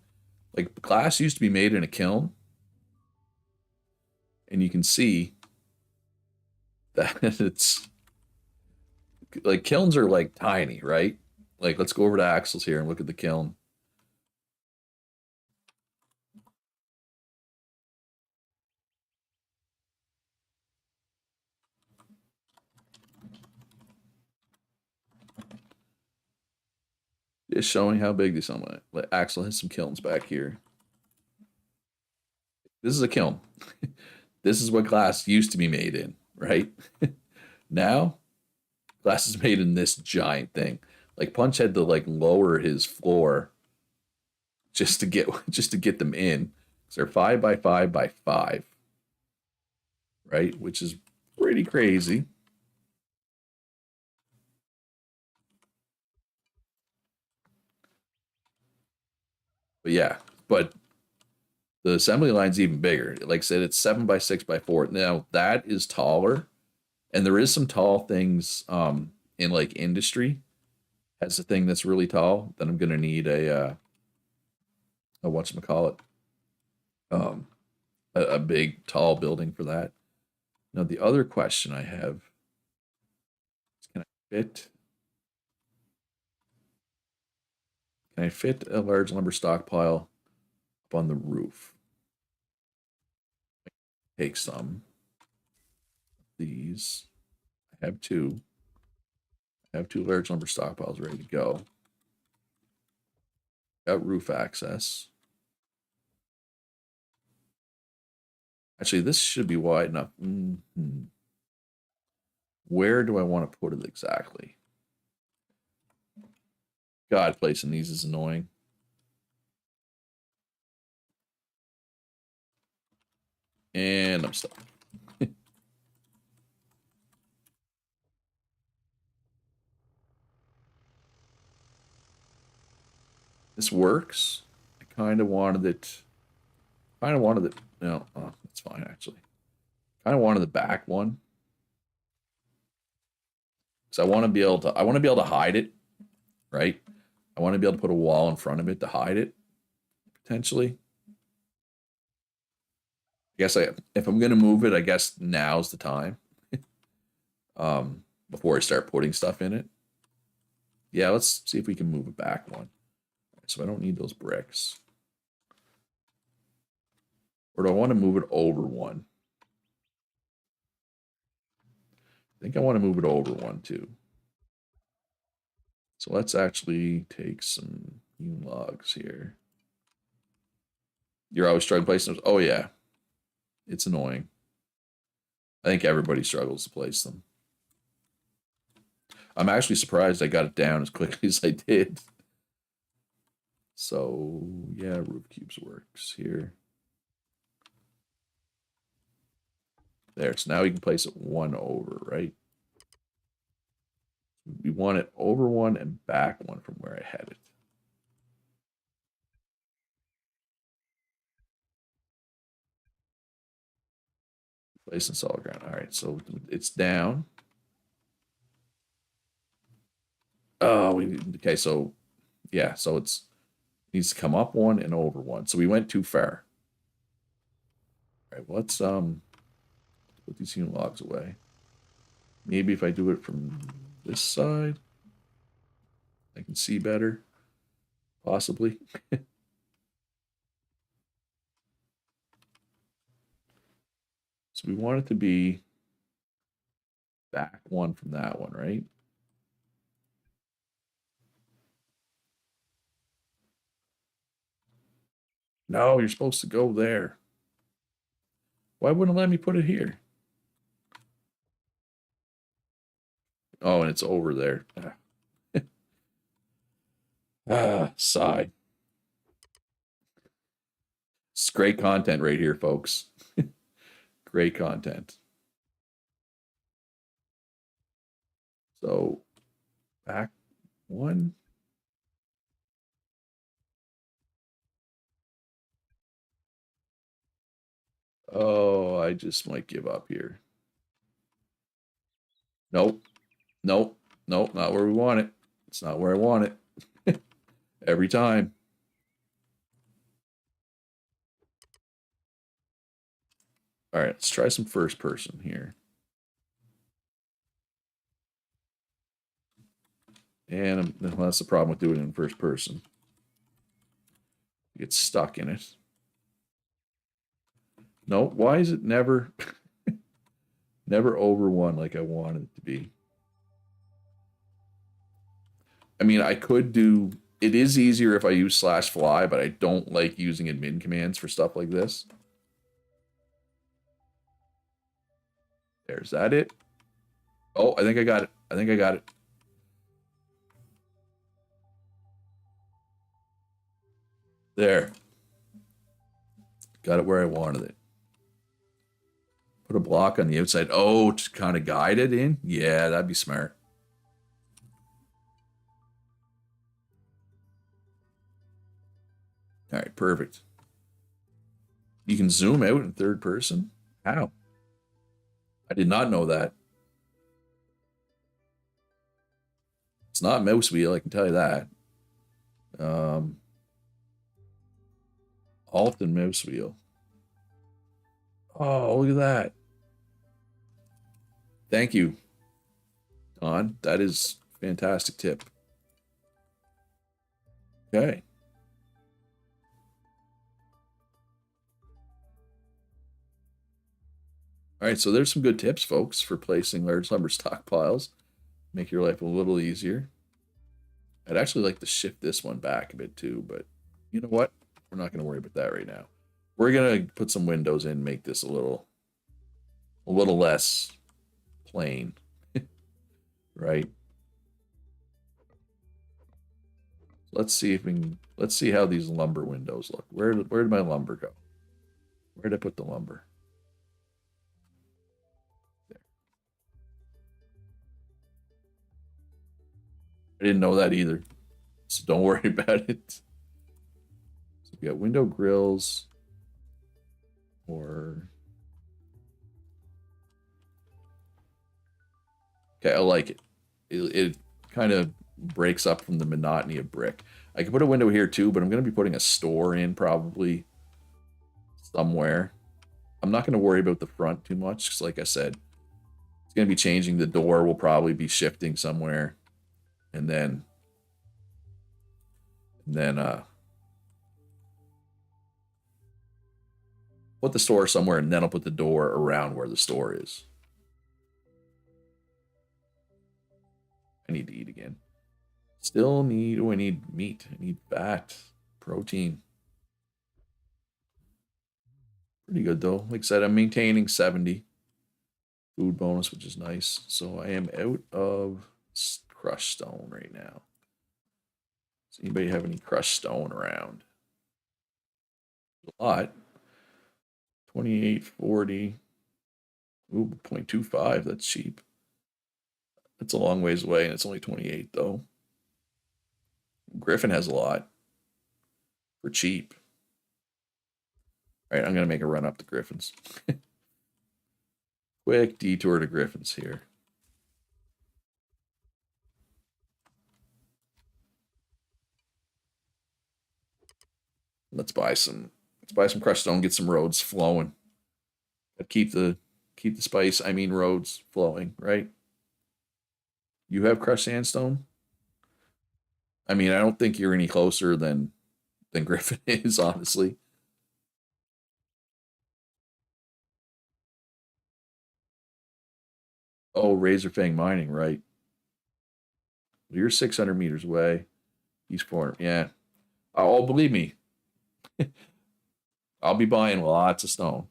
[SPEAKER 1] like glass used to be made in a kiln. And you can see that it's like kilns are like tiny, right? Like let's go over to Axel's here and look at the kiln. Just showing how big this one. Let Axel has some kilns back here. This is a kiln. This is what glass used to be made in, right? Now, glass is made in this giant thing. Like Punch had to like lower his floor just to get them in. So they're 5 by 5 by 5, right? Which is pretty crazy. But yeah, but the assembly line's even bigger. Like I said, it's 7 by 6 by 4. Now that is taller, and there is some tall things in like industry. Has a thing that's really tall. Then I'm gonna need a whatchamacallit, um a big tall building for that. Now the other question I have is can I fit a large lumber stockpile up on the roof? Take some of these. I have two. I have two large lumber stockpiles ready to go. Got roof access. Actually, this should be wide enough. Where do I want to put it exactly? God, placing these is annoying. And I'm stuck. This works. I kind of wanted it. Kind of wanted it. No, oh, that's fine actually. Kind of wanted the back one because I want to be able to. I want to be able to hide it, right? I want to be able to put a wall in front of it to hide it potentially. I guess if I'm gonna move it, I guess now's the time. Before I start putting stuff in it. Yeah, let's see if we can move it back one. So I don't need those bricks. Or do I want to move it over one? I think I want to move it over one too. So let's actually take some hewn logs here. You're always struggling placing them. Oh yeah, it's annoying. I think everybody struggles to place them. I'm actually surprised I got it down as quickly as I did. So yeah, roof cubes works here. There, so now we can place it one over, right? We want it over one and back one from where I had it. Place in solid ground. All right, so it's down. Oh, okay. So yeah, so it's needs to come up one and over one. So we went too far. All right, let's put these hewn logs away. Maybe if I do it from this side, I can see better, possibly. So we want it to be back one from that one, right? No, you're supposed to go there. Why wouldn't it let me put it here? Oh, and it's over there. Sigh. It's great content right here, folks. Great content. So back one. Oh, I just might give up here. Nope. Nope. Nope. Not where we want it. It's not where I want it. Every time. All right, let's try some first person here. And well, that's the problem with doing it in first person. You get stuck in it. No, why is it never never over one like I wanted it to be? I mean, I could do it is easier if I use /fly, but I don't like using admin commands for stuff like this. There's that it. Oh, I think I got it. I think I got it. There. Got it where I wanted it. Put a block on the outside. Oh, to kind of guide it in? Yeah, that'd be smart. All right, perfect. You can zoom out in third person? How? I did not know that. It's not mouse wheel, I can tell you that. Um, Alt and mouse wheel. Oh, look at that. Thank you, Don. That is a fantastic tip. Okay. All right, so there's some good tips, folks, for placing large lumber stockpiles. Make your life a little easier. I'd actually like to shift this one back a bit too, but you know what? We're not going to worry about that right now. We're going to put some windows in, make this a little less plain, right? Let's see if we can, let's see how these lumber windows look. Where did my lumber go? Where did I put the lumber? There. I didn't know that either, so don't worry about it. So we got window grills or okay, I like it. It kind of breaks up from the monotony of brick. I could put a window here too, but I'm going to be putting a store in probably somewhere. I'm not going to worry about the front too much because, like I said, it's going to be changing. The door will probably be shifting somewhere, and then put the store somewhere, and then I'll put the door around where the store is. I need to eat again. Still need. Oh, I need meat. I need fat, protein. Pretty good though. Like I said, I'm maintaining 70 food bonus, which is nice. So I am out of crushed stone right now. Does anybody have any crushed stone around? A lot. 2840. Ooh, 0.25. That's cheap. That's a long ways away, and it's only 28 though. Griffin has a lot for cheap. All right, I'm gonna make a run up to Griffin's. Quick detour to Griffin's here. Let's buy some crushed stone, get some roads flowing. keep the spice, I mean roads flowing, right? You have crushed sandstone. I mean, I don't think you're any closer than Griffin is, honestly. Oh, Razorfang Mining, right? You're 600 meters away. He's 400. Yeah. Oh, believe me, I'll be buying lots of stone.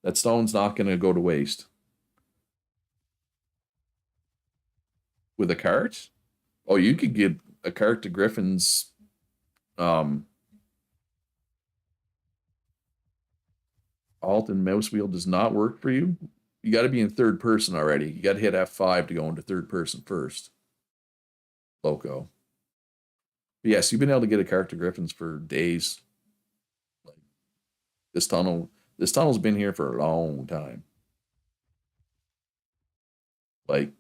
[SPEAKER 1] That stone's not going to go to waste. With a cart? Oh, you could give a cart to Griffin's. Um, Alt and mouse wheel does not work for you. You got to be in third person already. You got to hit F5 to go into third person first. Loco. But yes, you've been able to get a cart to Griffin's for days. Like this tunnel, this tunnel's been here for a long time. Like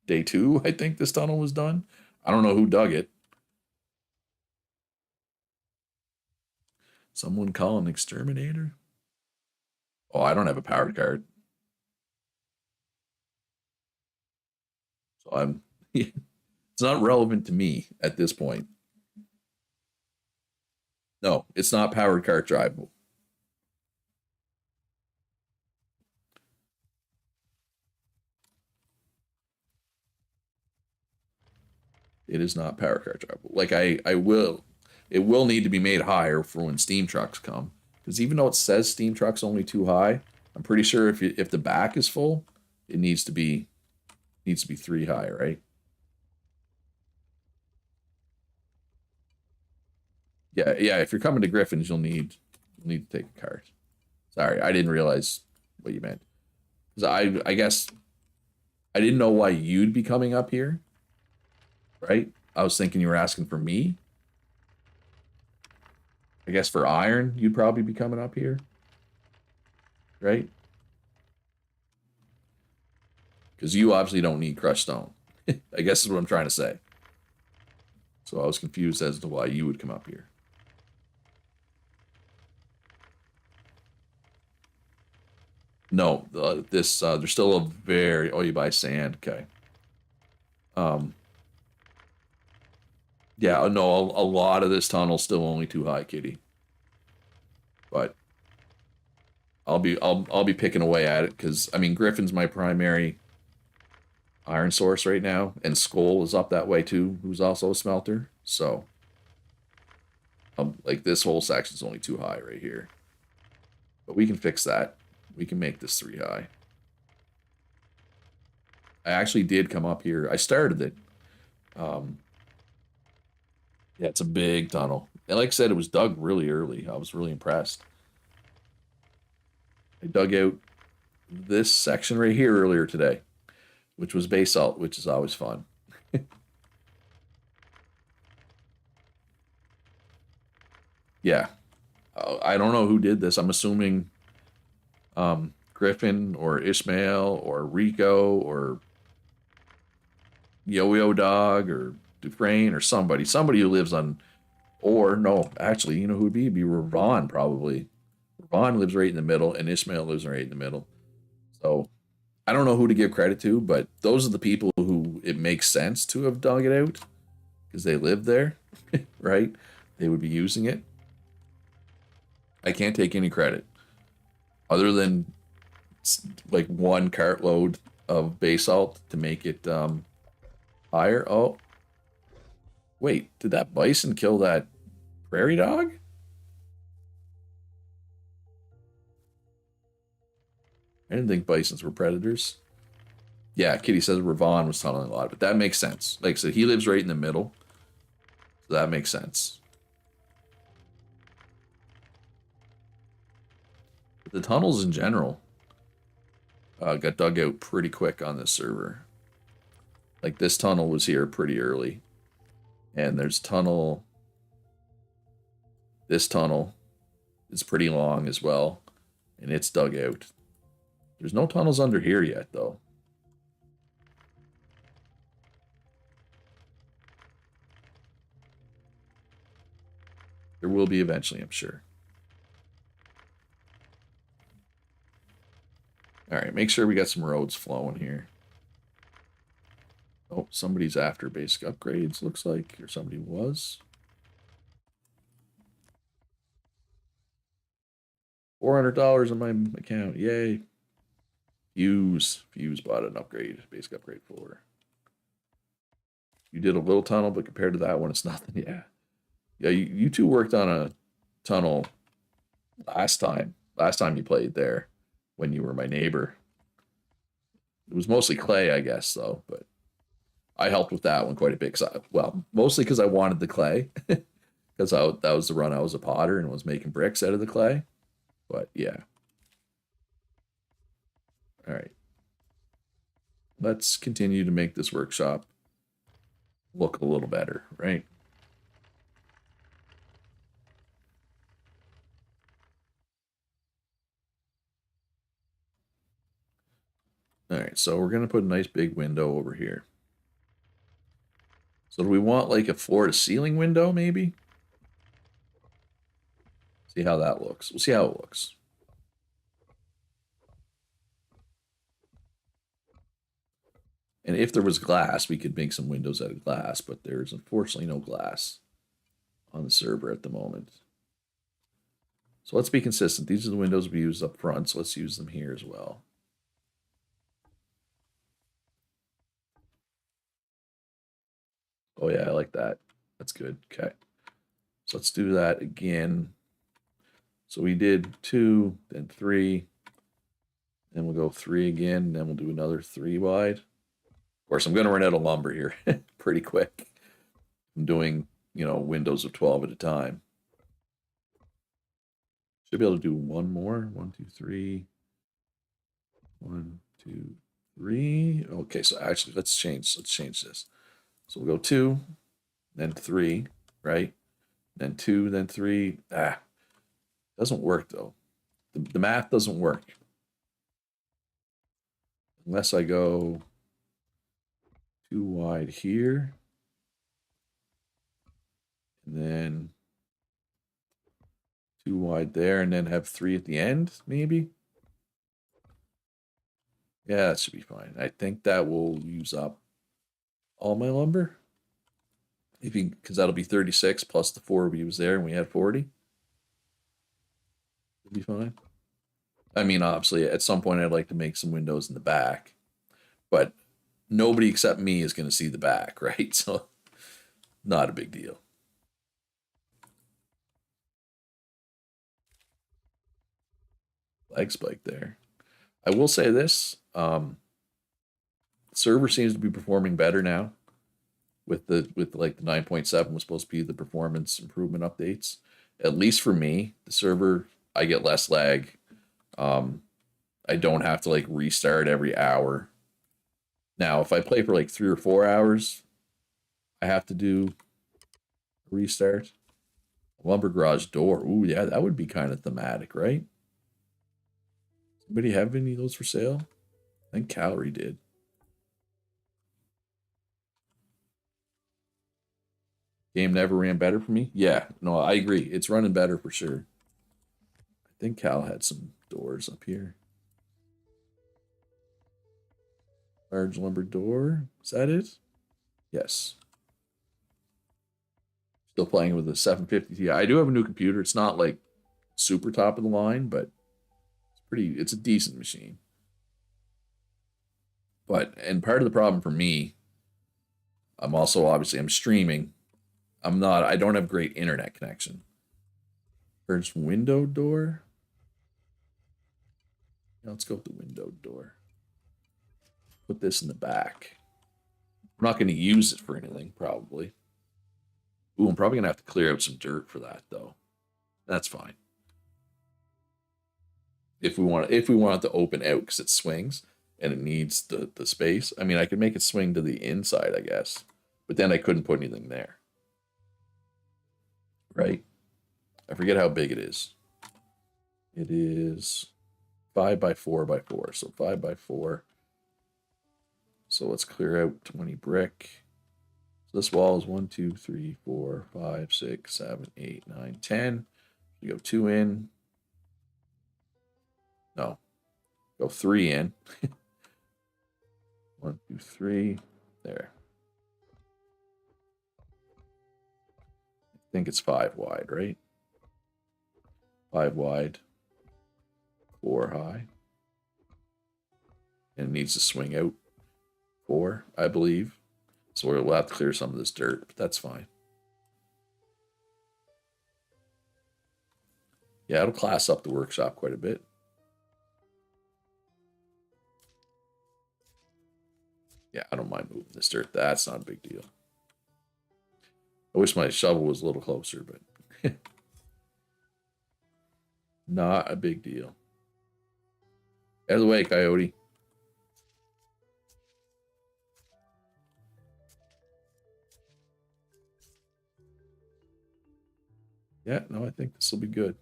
[SPEAKER 1] day 2, I think this tunnel was done. I don't know who dug it. Someone call an exterminator? Oh, I don't have a powered cart. So I'm it's not relevant to me at this point. No, it's not powered cart drivable. It is not power cart drivable. Like I will, it will need to be made higher for when steam trucks come. Because even though it says steam trucks only too high, I'm pretty sure if the back is full, it needs to be 3 high, right? Yeah, yeah. If you're coming to Griffin's, you'll need to take a cart. Sorry, I didn't realize what you meant. Because I guess I didn't know why you'd be coming up here, right? I was thinking you were asking for me. I guess for iron, you'd probably be coming up here, right? Because you obviously don't need crushed stone. I guess is what I'm trying to say. So I was confused as to why you would come up here. No, there's still a very you buy sand. Okay. Um, yeah, no, a lot of this tunnel's still only too high, Kitty. But I'll be picking away at it because I mean Griffin's my primary iron source right now, and Skull is up that way too, who's also a smelter. So like this whole section's only too high right here, but we can fix that. We can make this 3 high. I actually did come up here. I started it. Um, yeah, it's a big tunnel. And like I said, it was dug really early. I was really impressed. I dug out this section right here earlier today, which was basalt, which is always fun. Yeah. I don't know who did this. I'm assuming Griffin or Ishmael or Rico or Yo-Yo Dog or Dufresne or somebody who lives on, or no, actually, you know who would be? It'd be Ravon probably. Ravon lives right in the middle, and Ishmael lives right in the middle. So I don't know who to give credit to, but those are the people who it makes sense to have dug it out because they live there, right? They would be using it. I can't take any credit other than like 1 cartload of basalt to make it higher. Oh, wait, did that bison kill that prairie dog? I didn't think bisons were predators. Yeah, Kitty says Ravon was tunneling a lot, but that makes sense. Like I said, he lives right in the middle, so that makes sense. But the tunnels in general got dug out pretty quick on this server. Like this tunnel was here pretty early, and there's tunnel. This tunnel is pretty long as well, and it's dug out. There's no tunnels under here yet, though. There will be eventually, I'm sure. All right, make sure we got some roads flowing here. Oh, somebody's after basic upgrades, looks like, or somebody was. $400 on my account, yay. Fuse bought an upgrade, basic upgrade for. You did a little tunnel, but compared to that one, it's nothing. Yeah, yeah. You two worked on a tunnel last time. Last time you played there, when you were my neighbor. It was mostly clay, I guess, though. But I helped with that one quite a bit. Well, mostly because I wanted the clay, because that was the run I was a potter and was making bricks out of the clay. But yeah. All right. Let's continue to make this workshop look a little better, right? All right, so we're going to put a nice big window over here. So do we want like a floor to ceiling window maybe? See how that looks. We'll see how it looks. And if there was glass, we could make some windows out of glass, but there's unfortunately no glass on the server at the moment. So let's be consistent. These are the windows we use up front, so let's use them here as well. Oh yeah, I like that. That's good. Okay. So let's do that again. So we did 2, then 3, then we'll go 3 again, then we'll do another 3 wide. Of course, I'm going to run out of lumber here pretty quick. I'm doing, windows of 12 at a time. Should be able to do one more. 1, 2, 3. 1, 2, 3. Okay, so actually, let's change this. So we'll go 2, then 3, right? Then 2, then 3. Doesn't work though. The math doesn't work unless I go 2 wide here, and then 2 wide there, and then have 3 at the end, maybe. Yeah, that should be fine. I think that will use up all my lumber. Because that'll be 36 plus the 4 we was there, and we had 40. It'll be fine. I mean, obviously, at some point, I'd like to make some windows in the back, but nobody except me is going to see the back, right? So, not a big deal. Leg spike there. I will say this: server seems to be performing better now. With like the 9.7 was supposed to be the performance improvement updates. At least for me, the server, I get less lag. I don't have to like restart every hour. Now, if I play for like 3 or 4 hours, I have to do a restart. Lumber garage door. Ooh, yeah, that would be kind of thematic, right? Anybody have any of those for sale? I think Calorie did. Game never ran better for me. Yeah, no, I agree. It's running better for sure. I think Cal had some doors up here. Large lumber door. Is that it? Yes. Still playing with a 750 Ti. I do have a new computer. It's not like super top of the line, but it's a decent machine. And part of the problem for me, I'm streaming. I don't have great internet connection. There's window door. Yeah, let's go with the window door. Put this in the back. I'm not going to use it for anything, probably. Ooh, I'm probably going to have to clear out some dirt for that, though. That's fine. If we want it to open out because it swings and it needs the space. I mean, I could make it swing to the inside, I guess. But then I couldn't put anything there. Right? I forget how big it is. It is 5 by 4 by 4. So 5 by 4. So let's clear out 20 brick. So this wall is 1, 2, 3, 4, 5, 6, 7, 8, 9, 10. We go 2 in. No. Go 3 in. 1, 2, 3. There. I think it's 5 wide, right? 5 wide, 4 high. And it needs to swing out 4, I believe. So we'll have to clear some of this dirt, but that's fine. Yeah, it'll class up the workshop quite a bit. Yeah, I don't mind moving this dirt. That's not a big deal. I wish my shovel was a little closer, but not a big deal. Out of the way, Coyote. Yeah, no, I think this will be good.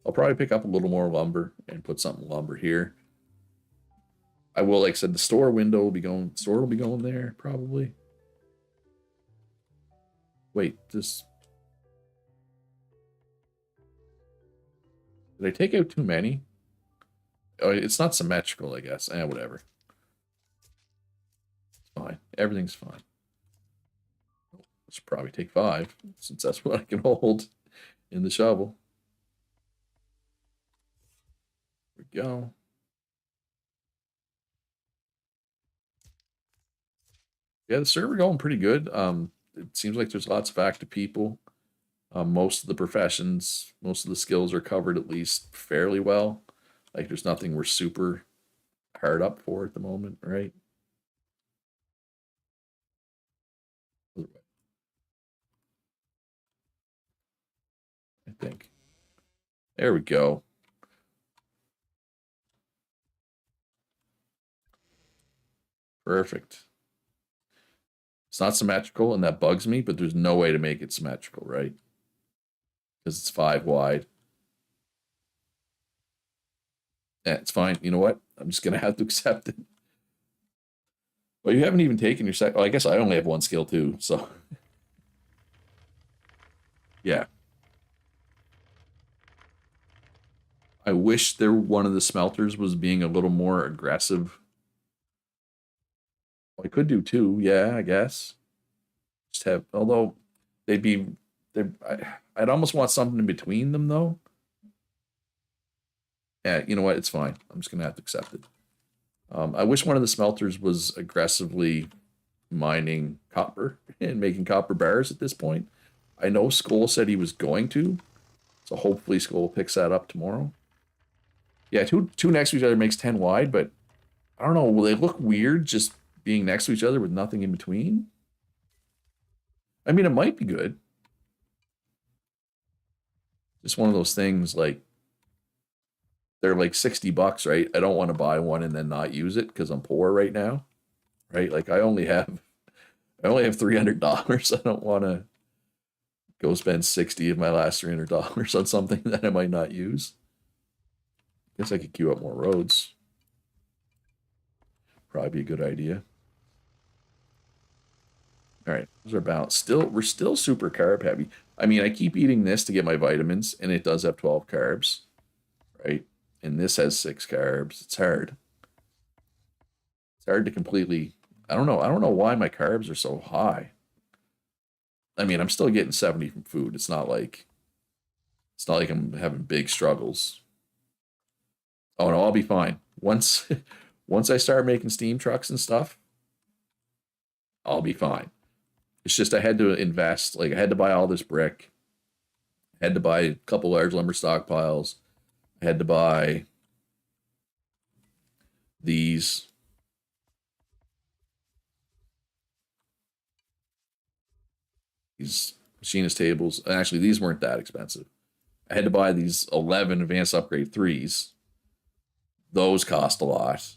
[SPEAKER 1] I'll probably pick up a little more lumber and put something lumber here. I will, like I said, the store window will be going. Store will be going there probably. Wait, this. Did I take out too many? Oh, it's not symmetrical, I guess. Whatever. It's fine. Everything's fine. I should probably take 5 since that's what I can hold in the shovel. There we go. Yeah, the server going pretty good. It seems like there's lots of active people. Most of the professions, most of the skills are covered at least fairly well. Like there's nothing we're super hard up for at the moment, right? I think. There we go. Perfect. It's not symmetrical, and that bugs me, but there's no way to make it symmetrical, right? Because it's 5 wide. Yeah, it's fine. You know what? I'm just going to have to accept it. Well, you haven't even taken your second. Well, I guess I only have 1 skill too, so. Yeah. I wish one of the smelters was being a little more aggressive. Well, I could do 2, yeah, I guess. Just have, although they'd be, I'd almost want something in between them though. Yeah, you know what? It's fine. I'm just gonna have to accept it. I wish one of the smelters was aggressively mining copper and making copper bars at this point. I know Skull said he was going to, so hopefully Skull picks that up tomorrow. Yeah, two next to each other makes 10 wide, but I don't know. Will they look weird just being next to each other with nothing in between? I mean, it might be good. Just one of those things like they're like $60, right? I don't want to buy one and then not use it because I'm poor right now, right? Like I only have $300. I don't want to go spend 60 of my last $300 on something that I might not use. Guess I could queue up more roads. Probably be a good idea. All right, those are balanced. We're still super carb heavy. I mean, I keep eating this to get my vitamins, and it does have 12 carbs, right? And this has 6 carbs. It's hard. It's hard to completely. I don't know. I don't know why my carbs are so high. I mean, I'm still getting 70 from food. It's not like I'm having big struggles. Oh no, I'll be fine. Once I start making steam trucks and stuff, I'll be fine. It's just I had to invest. Like I had to buy all this brick. I had to buy a couple large lumber stockpiles. I had to buy these. These machinist tables. And actually, these weren't that expensive. I had to buy these 11 advanced upgrade 3s. Those cost a lot.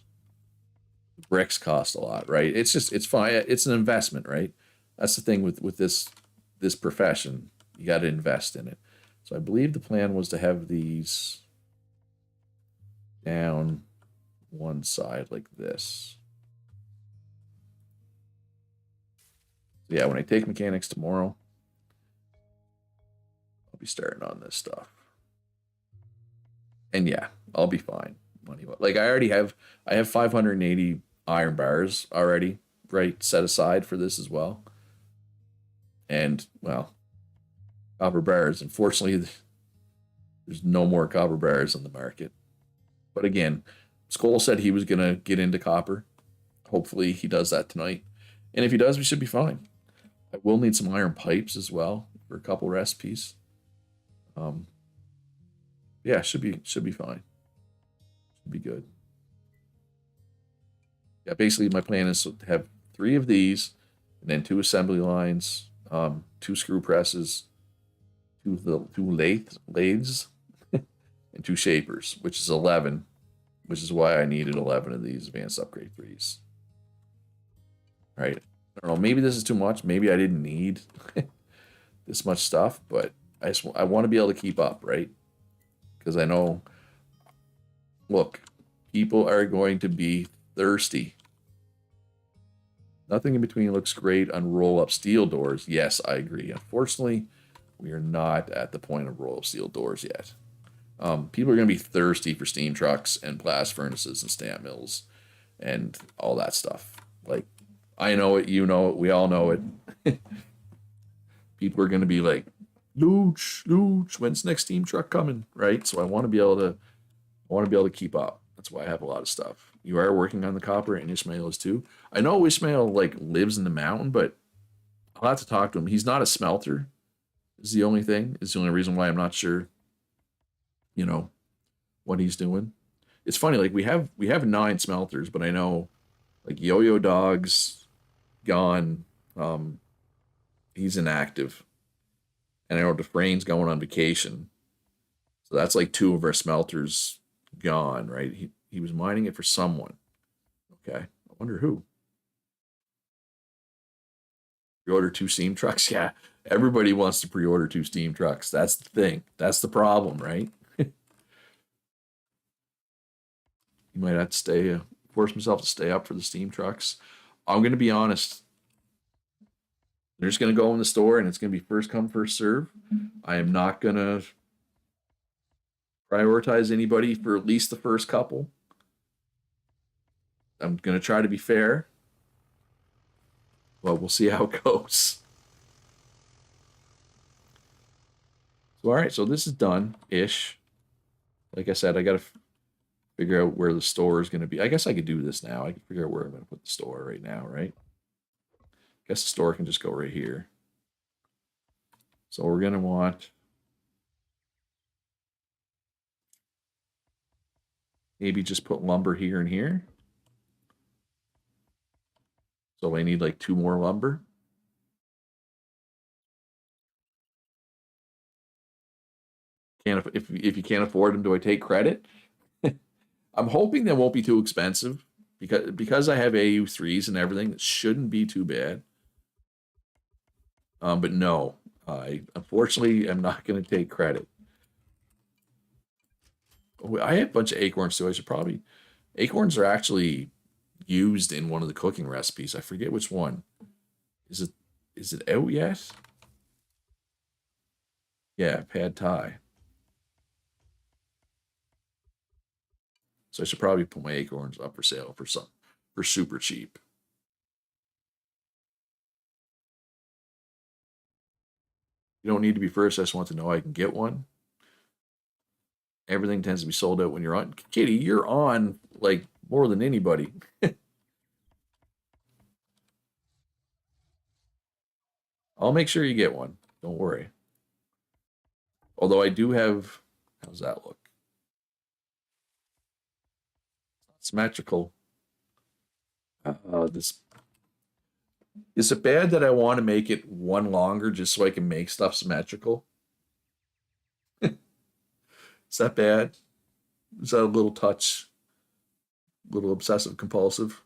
[SPEAKER 1] Bricks cost a lot, right? It's fine. It's an investment, right? That's the thing with this profession. You got to invest in it. So I believe the plan was to have these down one side like this. So yeah, when I take mechanics tomorrow, I'll be starting on this stuff. And yeah, I'll be fine. money. Like I have 580 iron bars already, right, set aside for this as well. And well, copper bars. Unfortunately, there's no more copper bars on the market. But again, Skoll said he was gonna get into copper. Hopefully, he does that tonight. And if he does, we should be fine. I will need some iron pipes as well for a couple recipes. Um, yeah, should be fine. Should be good. Yeah, basically my plan is to have 3 of these, and then 2 assembly lines, 2 screw presses, two lathes, and 2 shapers, which is 11, which is why I needed 11 of these advanced upgrade 3s. All right, I don't know. Maybe this is too much. Maybe I didn't need this much stuff, but I want to be able to keep up, right? Because I know, look, people are going to be thirsty. Nothing in between looks great on roll-up steel doors. Yes, I agree. Unfortunately, we are not at the point of roll-up steel doors yet. People are going to be thirsty for steam trucks and blast furnaces and stamp mills and all that stuff. Like, I know it, you know it, we all know it. People are going to be like, Luch, when's the next steam truck coming? Right? So I want to be able to keep up. That's why I have a lot of stuff. You are working on the copper, and Ishmael is too. I know Ishmael like lives in the mountain, but I'll have to talk to him. He's not a smelter. Is the only thing. Is the only reason why I'm not sure. You know what he's doing. It's funny. Like we have 9 smelters, but I know like Yo-Yo Dog's gone. He's inactive, and I know Dufresne's going on vacation. So that's like 2 of our smelters gone. Right? He was mining it for someone. Okay, I wonder who. Pre-order 2 steam trucks. Yeah, everybody wants to pre-order 2 steam trucks. That's the thing. That's the problem, right? You might have to force myself to stay up for the steam trucks. I'm going to be honest. They're just going to go in the store and it's going to be first come, first serve. I am not going to prioritize anybody for at least the first couple. I'm going to try to be fair. Well, we'll see how it goes. So, all right. So this is done-ish. Like I said, I got to figure out where the store is going to be. I guess I could do this now. I can figure out where I'm going to put the store right now, right? I guess the store can just go right here. So we're going to want maybe just put lumber here and here. So I need like 2 more lumber. If you can't afford them, do I take credit? I'm hoping they won't be too expensive because I have AU3s and everything. It shouldn't be too bad. But no, I unfortunately am not going to take credit. Oh, I have a bunch of acorns too. I should probably. Acorns are actually used in one of the cooking recipes. I forget which one. Is it out yet? Yeah, pad thai. So I should probably put my acorns up for sale for super cheap. You don't need to be first. I just want to know I can get one. Everything tends to be sold out when you're on. Kitty, you're on like more than anybody. I'll make sure you get one. Don't worry. Although I do have, how's that look? Symmetrical. This is it bad that I want to make it one longer just so I can make stuff symmetrical? Is that bad? Is that a little touch, little obsessive compulsive?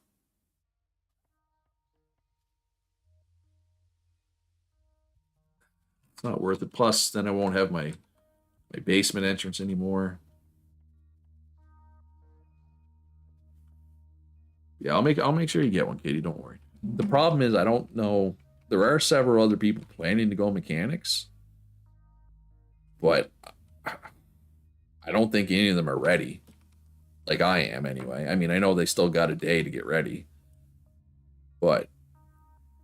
[SPEAKER 1] It's not worth it. Plus, then I won't have my basement entrance anymore. Yeah, I'll make sure you get one, Katie. Don't worry. The problem is I don't know. There are several other people planning to go mechanics, but I don't think any of them are ready. Like I am anyway. I mean, I know they still got a day to get ready, but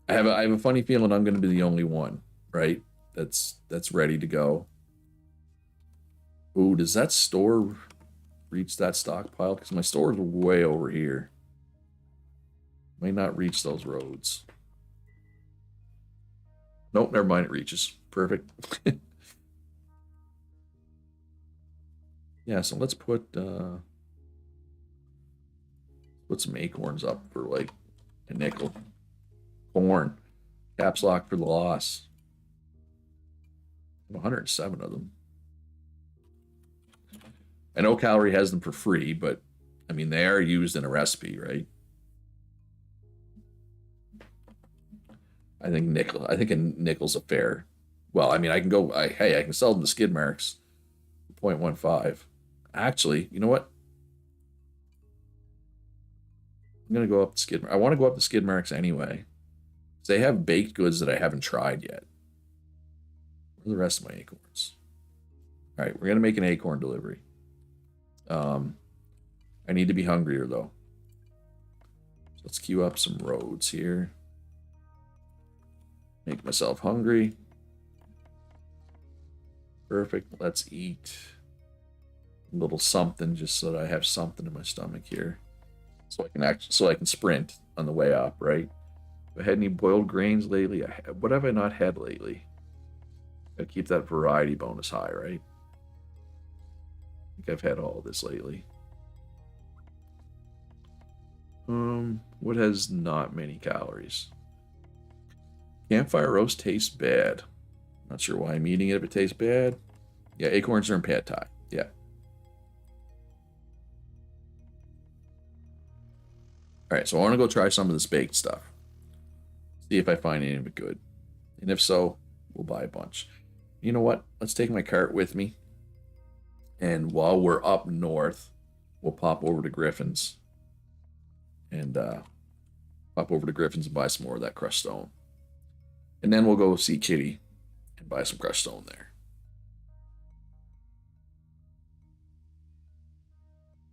[SPEAKER 1] I have a funny feeling I'm going to be the only one, right? That's ready to go. Ooh, does that store reach that stockpile? Because my store is way over here. May not reach those roads. Nope, never mind. It reaches. Perfect. Yeah, so let's put some acorns up for like a nickel. Corn. Caps lock for the loss. 107 of them. I know Calorie has them for free, but I mean they are used in a recipe, right? I think a nickel's a fair. Well, I mean I can go hey, I can sell them to skid marks. 0.15. Actually, you know what? I'm gonna go up to skid. I want to go up to skid marks anyway. They have baked goods that I haven't tried yet. Where are the rest of my acorns? All right, we're gonna make an acorn delivery. I need to be hungrier though. So let's queue up some roads here. Make myself hungry. Perfect. Let's eat a little something just so that I have something in my stomach here. So I can sprint on the way up, right? Have I had any boiled grains lately? What have I not had lately? Gotta keep that variety bonus high, right? I think I've had all of this lately. What has not many calories? Campfire roast tastes bad. Not sure why I'm eating it if it tastes bad. Yeah, acorns are in pad thai. Yeah. Alright, so I want to go try some of this baked stuff. See if I find any of it good. And if so, we'll buy a bunch. You know what? Let's take my cart with me. And while we're up north, we'll pop over to Griffin's. And pop over to Griffin's and buy some more of that crushed stone. And then we'll go see Kitty and buy some crushed stone there.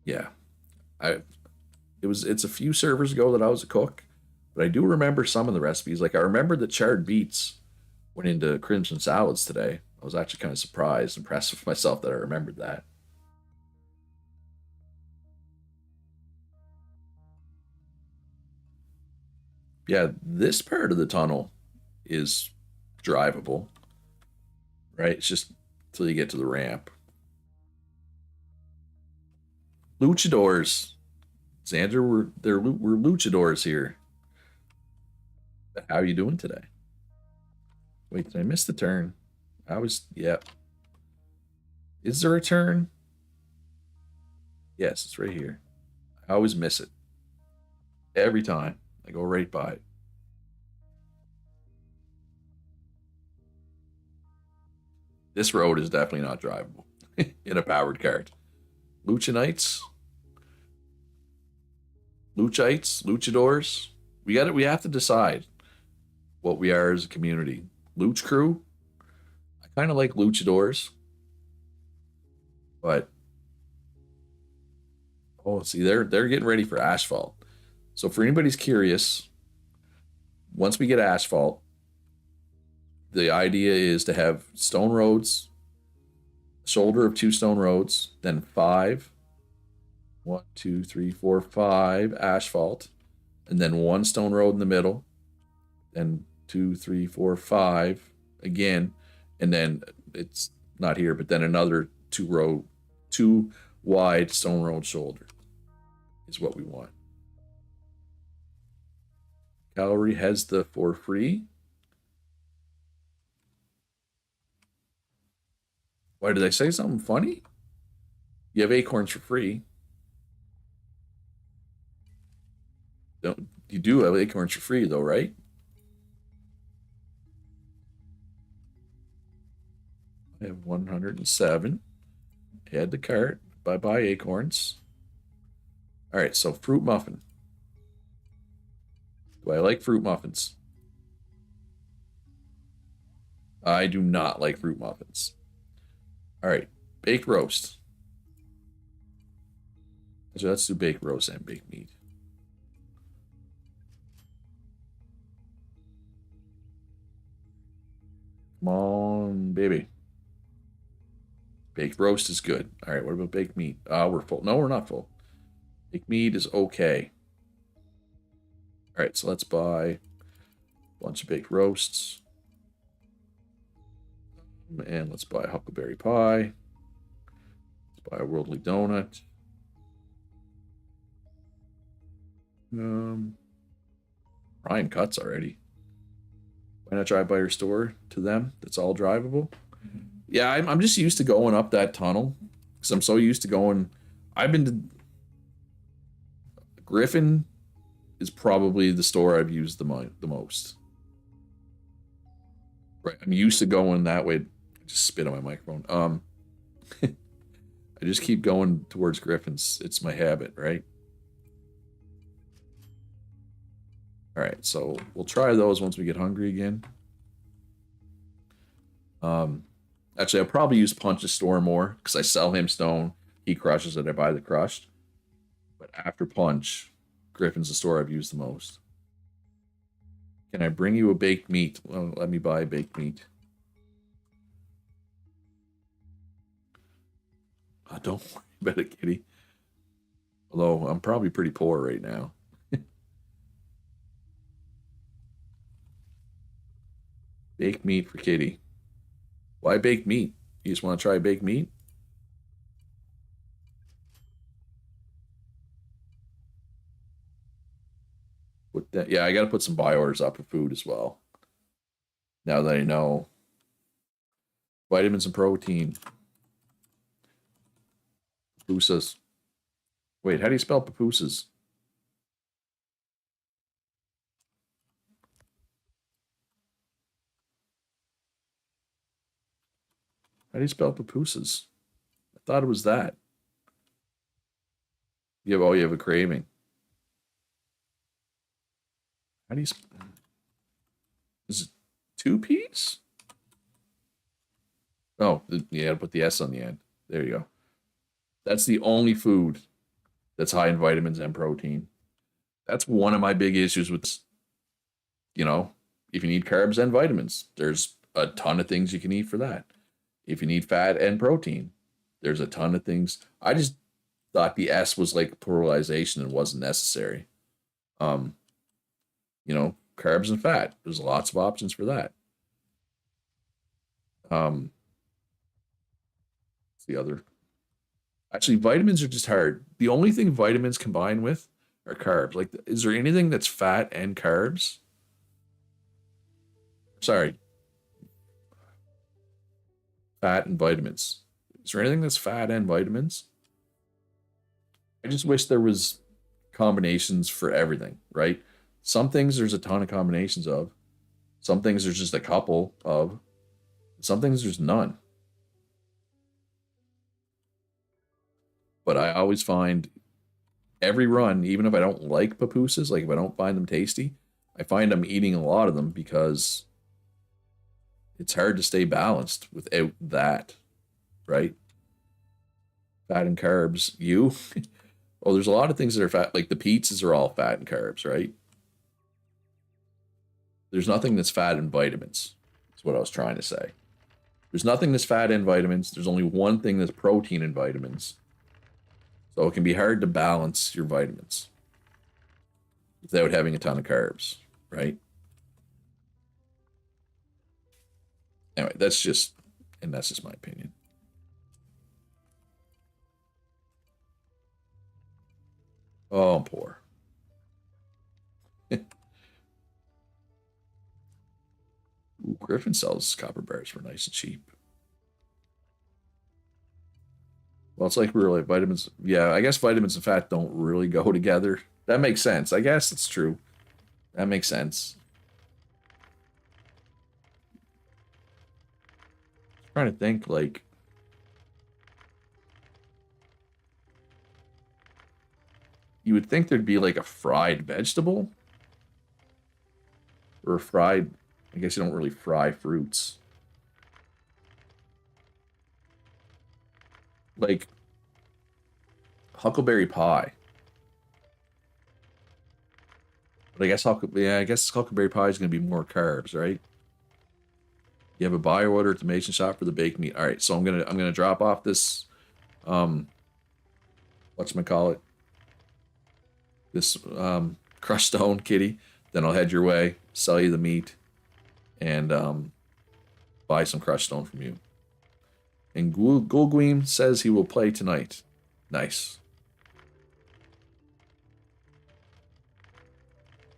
[SPEAKER 1] Yeah. It's a few servers ago that I was a cook, but I do remember some of the recipes. Like I remember the charred beets went into crimson salads today. I was actually kind of surprised, impressed with myself that I remembered that. Yeah, this part of the tunnel is drivable, right? It's just until you get to the ramp. Luchadors. Xander, we're luchadors here. How are you doing today? Wait, did I miss the turn? Yep. Is there a turn? Yes, it's right here. I always miss it. Every time. I go right by it. This road is definitely not drivable in a powered cart. Luchanites, Luchites, Luchadors. We have to decide what we are as a community. Luch crew. I kind of like Luchadors, but oh, see, they're getting ready for asphalt. So for anybody's curious, once we get asphalt, the idea is to have stone roads, shoulder of 2 stone roads, then 5, 1, 2, 3, 4, 5 asphalt, and then 1 stone road in the middle, then 2, 3, 4, 5 again, and then it's not here, but then another 2 wide stone road shoulder is what we want. Calorie has the for free. Why did I say something funny? You have acorns for free. Don't you do have acorns for free though, right? I have 107. Add the cart. Bye acorns. All right, so fruit muffin. Do I like fruit muffins? I do not like fruit muffins. All right, baked roast. So let's do baked roast and baked meat. Come on, baby. Baked roast is good. All right, what about baked meat? We're full. No, we're not full. Baked meat is okay. All right, so let's buy a bunch of baked roasts. And let's buy a huckleberry pie. Let's buy a worldly donut. Prime cuts already. Why not drive by your store to them? That's all drivable. Yeah, I'm just used to going up that tunnel because I'm so used to going. I've been to Griffin is probably the store I've used the most. Right, I'm used to going that way. I just spit on my microphone. I just keep going towards Griffin's. It's my habit, right? All right, so we'll try those once we get hungry again. Actually, I'll probably use Punch's store more because I sell him stone. He crushes it. I buy the crushed. But after Punch, Griffin's the store I've used the most. Can I bring you a baked meat? Well, let me buy baked meat. Oh, don't worry about it, kitty. Although I'm probably pretty poor right now. Baked meat for kitty. Why baked meat? You just want to try baked meat? Put that, yeah, I got to put some buy orders up for food as well. Now that I know vitamins and protein. Pupusas. Wait, how do you spell pupusas? How do you spell pupusas? I thought it was that. You have a craving. How do you? Is it two P's? Oh, you got to put the S on the end. There you go. That's the only food that's high in vitamins and protein. That's one of my big issues with, you know, if you need carbs and vitamins, there's a ton of things you can eat for that. If you need fat and protein, there's a ton of things. I just thought the S was like pluralization and wasn't necessary. Um, Carbs and fat. There's lots of options for that. What's the other? Actually, vitamins are just hard. The only thing vitamins combine with are carbs. Like, is there anything that's fat and carbs? Sorry, fat and vitamins. Is there anything that's fat and vitamins? I just wish there was combinations for everything, right? Some things there's a ton of combinations of. Some things there's just a couple of. Some things there's none. But I always find every run, even if I don't like pupusas, like if I don't find them tasty, I find I'm eating a lot of them because it's hard to stay balanced without that, right? Fat and carbs. You? Oh, there's a lot of things that are fat. Like the pizzas are all fat and carbs, right? There's nothing that's fat in vitamins. That's what I was trying to say. There's nothing that's fat in vitamins. There's only one thing that's protein in vitamins. So it can be hard to balance your vitamins without having a ton of carbs, right? Anyway, that's just my opinion. Oh, I'm poor. Ooh, Griffin sells copper bars for nice and cheap. Well, it's like we were like vitamins. Yeah, I guess vitamins and fat don't really go together. That makes sense. I guess it's true. That makes sense. Trying to think, like, you would think there'd be like a fried vegetable or a fried. I guess you don't really fry fruits. Like, Huckleberry pie. But I guess Huckleberry pie is going to be more carbs, right? You have a buy order at the Mason shop for the baked meat. All right, so I'm gonna drop off this whatchamacallit, this crushed stone kitty. Then I'll head your way, sell you the meat, and buy some crushed stone from you. And Gulguim says he will play tonight. Nice.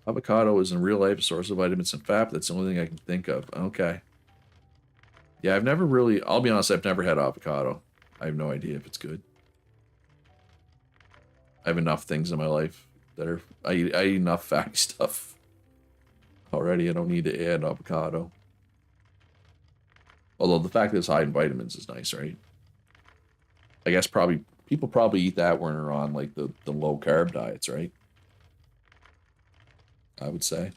[SPEAKER 1] Avocado is in real life a source of vitamins and fat. That's the only thing I can think of. Okay. Yeah, I've never really, I'll be honest, I've never had avocado. I have no idea if it's good. I have enough things in my life that are, I eat enough fatty stuff already. I don't need to add avocado. Although the fact that it's high in vitamins is nice, right? I guess people probably eat that when they're on like the low carb diets, right? I would say.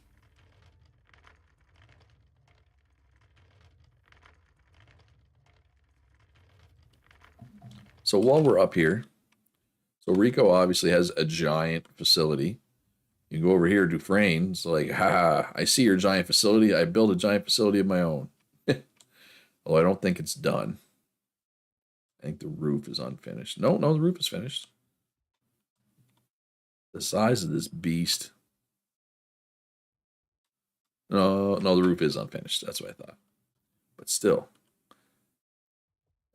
[SPEAKER 1] So while we're up here, so Rico obviously has a giant facility. You go over here, Dufresne's like, ha, I see your giant facility. I built a giant facility of my own. Although I don't think it's done. I think the roof is unfinished. No, the roof is finished. The size of this beast. No, the roof is unfinished. That's what I thought. But still.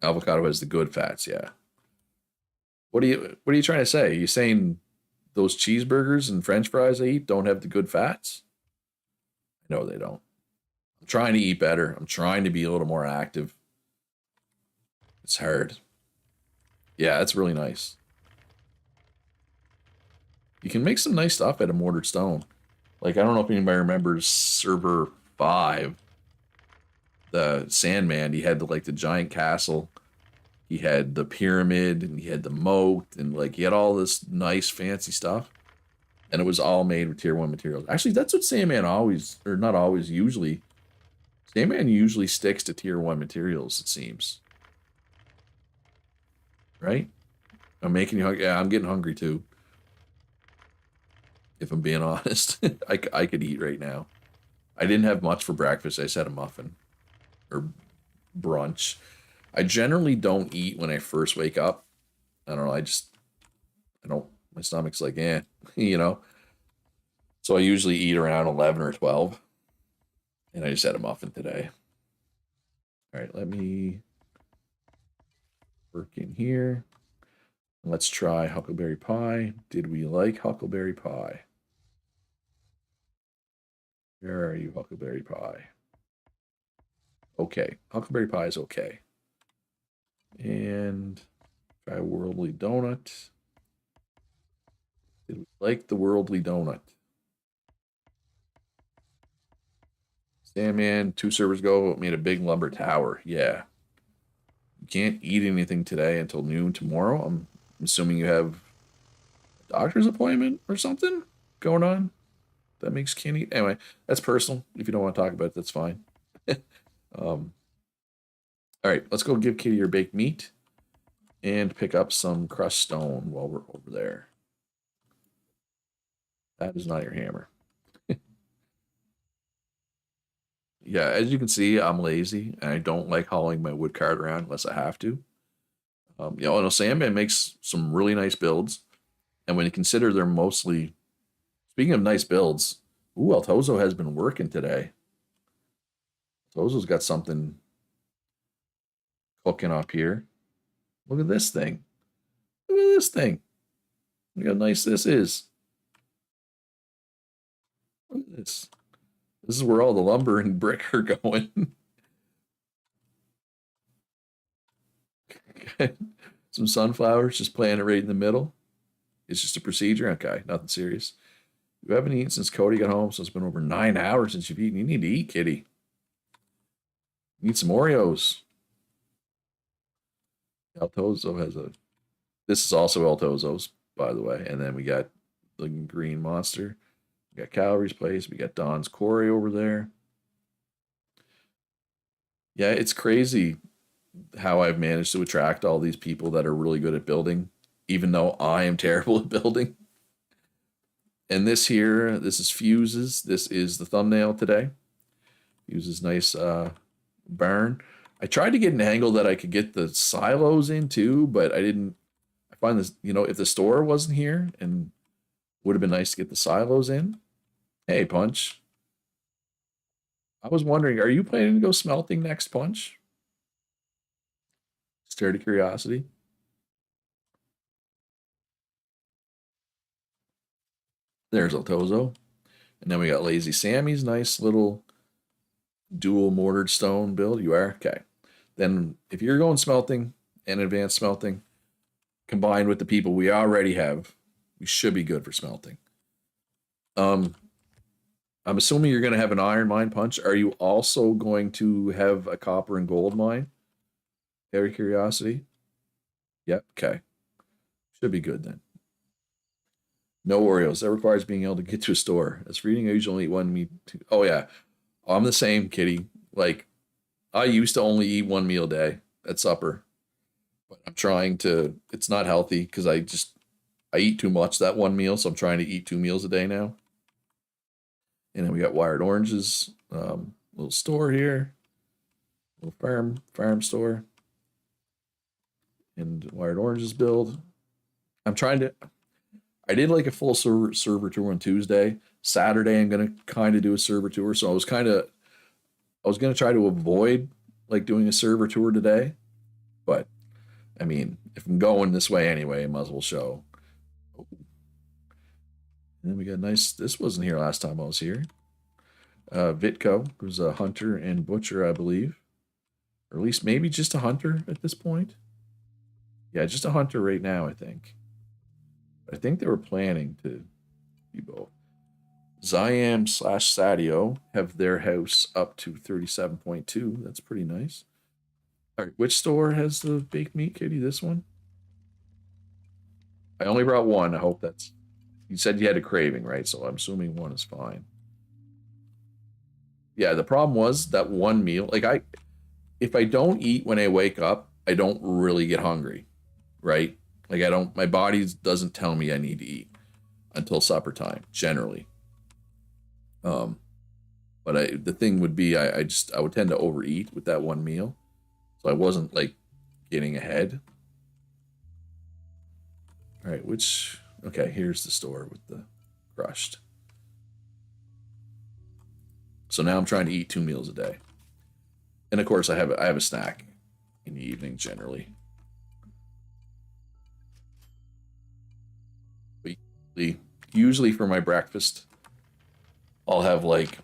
[SPEAKER 1] Avocado has the good fats, yeah. What are you trying to say? Are you saying those cheeseburgers and French fries I eat don't have the good fats? No, they don't. I'm trying to eat better. I'm trying to be a little more active. It's hard. Yeah, it's really nice. You can make some nice stuff out of mortared stone. Like, I don't know if anybody remembers Server 5. The Sandman, he had the giant castle. He had the pyramid, and he had the moat, and like he had all this nice fancy stuff. And it was all made with tier 1 materials. Actually, that's what Sandman always, or not always, usually. Sandman usually sticks to tier 1 materials, it seems. Right? I'm making you hungry. Yeah, I'm getting hungry too. If I'm being honest. I could eat right now. I didn't have much for breakfast. I just had a muffin. Or brunch. I generally don't eat when I first wake up. I don't know. I don't, my stomach's like, you know. So I usually eat around 11 or 12. And I just had a muffin today. All right, let me work in here. Let's try Huckleberry Pie. Did we like Huckleberry Pie? Where are you, Huckleberry Pie? Okay, Huckleberry Pie is okay. And try Worldly Donut. Did we like the Worldly Donut? Sandman, 2 servers ago, made a big lumber tower. Yeah. You can't eat anything today until noon tomorrow. I'm assuming you have a doctor's appointment or something going on. That makes you can't eat. Anyway, that's personal. If you don't want to talk about it, that's fine. All right, let's go give Kitty your baked meat and pick up some crushed stone while we're over there. That is not your hammer. Yeah, as you can see, I'm lazy and I don't like hauling my wood cart around unless I have to. Sandman makes some really nice builds. And when you consider they're mostly, speaking of nice builds, Altozo has been working today. Altozo's got something cooking up here. Look at this thing. Look at this thing. Look how nice this is. Look at this. This is where all the lumber and brick are going. Some sunflowers, just planted right in the middle. It's just a procedure. Okay, nothing serious. You haven't eaten since Cody got home, so it's been over 9 hours since you've eaten. You need to eat, kitty. You need some Oreos. Altozo has a... This is also Altozo's, by the way. And then we got the green monster. We got Calories Place. We got Don's Quarry over there. Yeah, it's crazy how I've managed to attract all these people that are really good at building even though I am terrible at building. And this here, this is Fuses. This is the thumbnail today. Fuses nice barn. I tried to get an angle that I could get the silos in too, but I didn't. I find this, if the store wasn't here, and would have been nice to get the silos in. Hey, Punch. I was wondering, are you planning to go smelting next, Punch? Just out of curiosity. There's Altozo. And then we got Lazy Sammy's nice little dual mortared stone build. You are? Okay. Then if you're going smelting and advanced smelting, combined with the people we already have, we should be good for smelting. I'm assuming you're going to have an iron mine, Punch. Are you also going to have a copper and gold mine? Out of curiosity. Yep. Okay. Should be good then. No Oreos. That requires being able to get to a store. As for eating, I usually eat one meat. Oh yeah, I'm the same, Kitty. Like, I used to only eat one meal a day at supper, but I'm trying to. It's not healthy because I eat too much that one meal, so I'm trying to eat 2 meals a day now. And then we got wired oranges. Little store here, little farm store, and wired oranges build. I'm trying to. I did like a full server tour on Tuesday. Saturday, I'm gonna kind of do a server tour. So I was gonna try to avoid like doing a server tour today, but I mean, if I'm going this way anyway, I might as well show. And then we got nice. This wasn't here last time I was here. Vitco, who's a hunter and butcher, I believe, or at least maybe just a hunter at this point. Yeah, just a hunter right now, I think. I think they were planning to be both. Ziam / Sadio have their house up to 37.2. That's pretty nice. All right, which store has the baked meat, Kitty? This one? I only brought one. I hope that's. You said you had a craving, right? So I'm assuming one is fine. Yeah, the problem was that one meal. If I don't eat when I wake up, I don't really get hungry, right? Like my body doesn't tell me I need to eat until supper time, generally. But the thing would be, I would tend to overeat with that one meal, so I wasn't like getting ahead. All right, okay, here's the store with the crushed. So now I'm trying to eat 2 meals a day, and of course I have a snack in the evening generally. Usually for my breakfast, I'll have like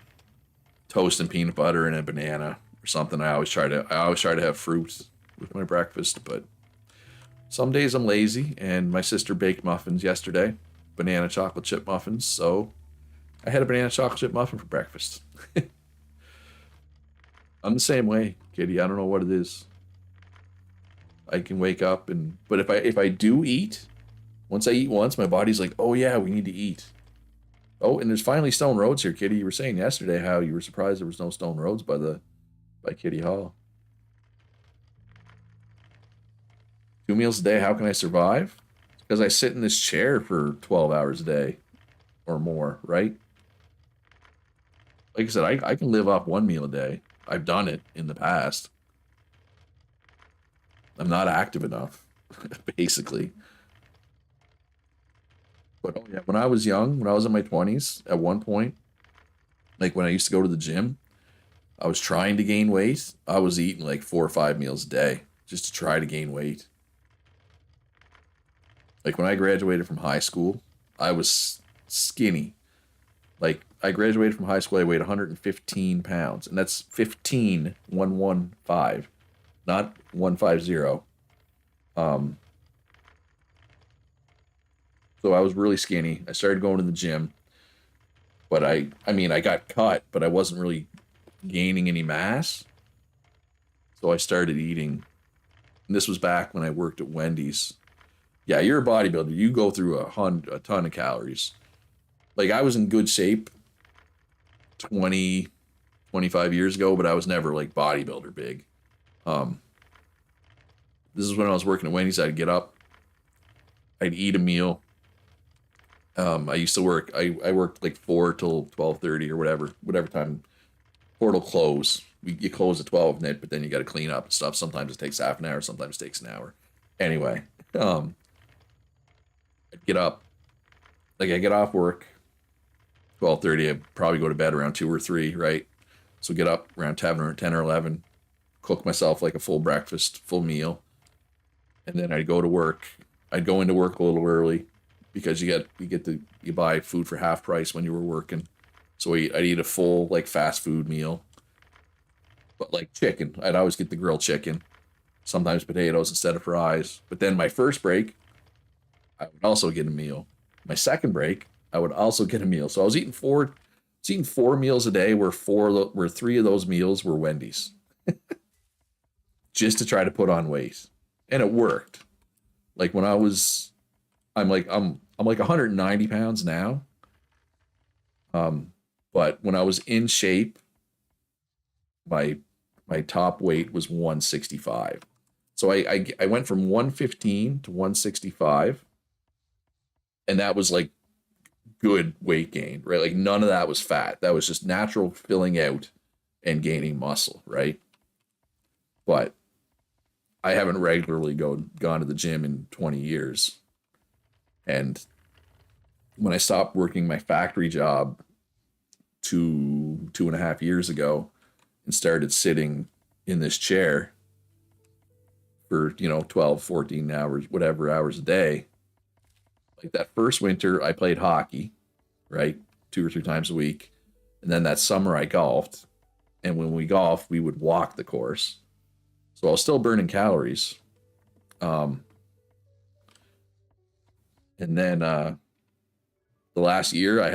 [SPEAKER 1] toast and peanut butter and a banana or something. I always try to have fruit with my breakfast, but some days I'm lazy, and my sister baked muffins yesterday, banana chocolate chip muffins, so I had a banana chocolate chip muffin for breakfast. I'm the same way, Kitty. I don't know what it is. I can wake up but if I do eat, once I eat once, my body's like, oh yeah, we need to eat. Oh, and there's finally stone roads here, Kitty. You were saying yesterday how you were surprised there was no stone roads by Kitty Hall. 2 meals a day, how can I survive? Because I sit in this chair for 12 hours a day or more, right? Like I said, I can live off 1 meal a day. I've done it in the past. I'm not active enough, basically. But oh yeah, when I was young, when I was in my 20s, at one point, like when I used to go to the gym, I was trying to gain weight. I was eating like 4 or 5 meals a day just to try to gain weight. Like when I graduated from high school, I was skinny. Like I graduated from high school, I weighed 115 pounds, and that's 15115, not 150. So I was really skinny. I started going to the gym, but I mean, I got cut, but I wasn't really gaining any mass. So I started eating. And this was back when I worked at Wendy's. Yeah, you're a bodybuilder. You go through a ton of calories. Like I was in good shape 20, 25 years ago, but I was never like bodybuilder big. This is when I was working at Wendy's. I'd get up I'd eat a meal. I used to work. I worked like 4 till 12:30 or whatever time portal close. You close at 12 net, but then you got to clean up and stuff. Sometimes it takes half an hour. Sometimes it takes an hour. Anyway, um, I'd get up. Like I get off work 12:30. I'd probably go to bed around 2 or 3. Right. So get up around 10 or 11. Cook myself like a full breakfast, full meal, and then I'd go to work. I'd go into work a little early because you buy food for half price when you were working. So I'd eat a full like fast food meal, but like chicken. I'd always get the grilled chicken, sometimes potatoes instead of fries. But then my first break, I would also get a meal. My second break, I would also get a meal. So I was eating four meals a day, where 3 of those meals were Wendy's, just to try to put on weight, and it worked. Like when I'm like 190 pounds now. But when I was in shape, my my top weight was 165. So I went from 115 to 165, and that was like good weight gain, right? Like none of that was fat. That was just natural filling out and gaining muscle, right? But I haven't regularly gone to the gym in 20 years. And when I stopped working my factory job 2.5 years ago and started sitting in this chair for 12, 14 hours, whatever hours a day, like that first winter I played hockey, right, 2 or 3 times a week. And then that summer I golfed, and when we golfed we would walk the course, so I was still burning calories. And then the last year I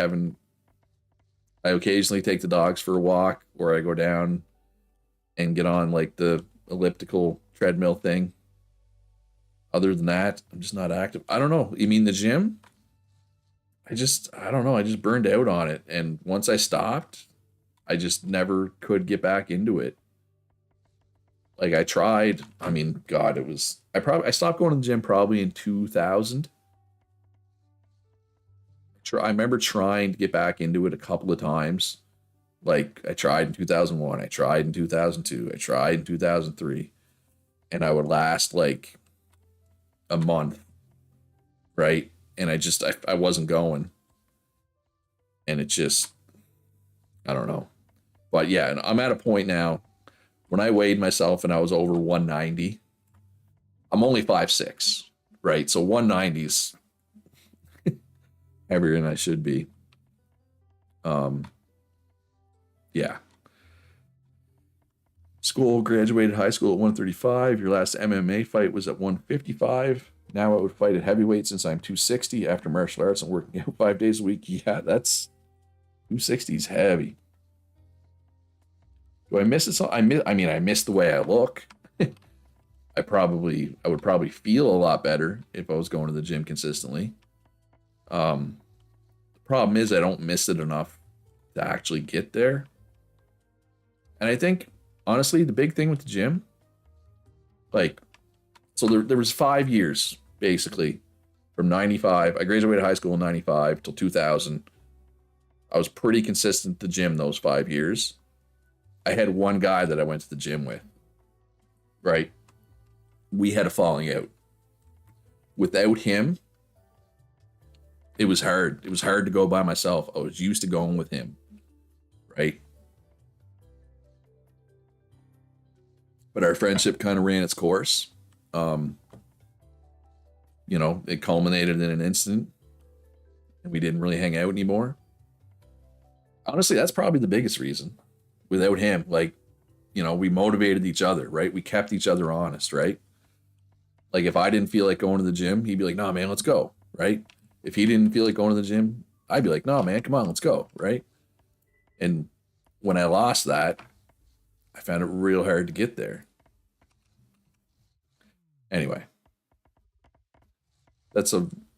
[SPEAKER 1] occasionally take the dogs for a walk, or I go down and get on like the elliptical treadmill thing. Other than that, I'm just not active. I don't know. You mean the gym? I don't know. I just burned out on it. And once I stopped, I just never could get back into it. Like I tried. I mean, God, I stopped going to the gym probably in 2000. I remember trying to get back into it a couple of times. Like I tried in 2001, I tried in 2002, I tried in 2003, and I would last like a month, right? And I wasn't going, and it just, I don't know. But yeah, and I'm at a point now. When I weighed myself and I was over 190, I'm only 5'6", right? So 190's heavier than I should be. Yeah. School, graduated high school at 135. Your last MMA fight was at 155. Now I would fight at heavyweight since I'm 260 after martial arts and working out 5 days a week. Yeah, that's 260 is heavy. Do I miss it? I mean, I miss the way I look. I would probably feel a lot better if I was going to the gym consistently. The problem is I don't miss it enough to actually get there. And I think, honestly, the big thing with the gym, like, so there was 5 years, basically, from 95. I graduated high school in 95 till 2000. I was pretty consistent at the gym those 5 years. I had one guy that I went to the gym with, right? We had a falling out. Without him, it was hard. It was hard to go by myself. I was used to going with him, right? But our friendship kind of ran its course. It culminated in an incident, and we didn't really hang out anymore. Honestly, that's probably the biggest reason. Without him, like, we motivated each other, right? We kept each other honest, right? Like, if I didn't feel like going to the gym, he'd be like, "Nah, man, let's go," right? If he didn't feel like going to the gym, I'd be like, "Nah, man, come on, let's go," right? And when I lost that, I found it real hard to get there. Anyway,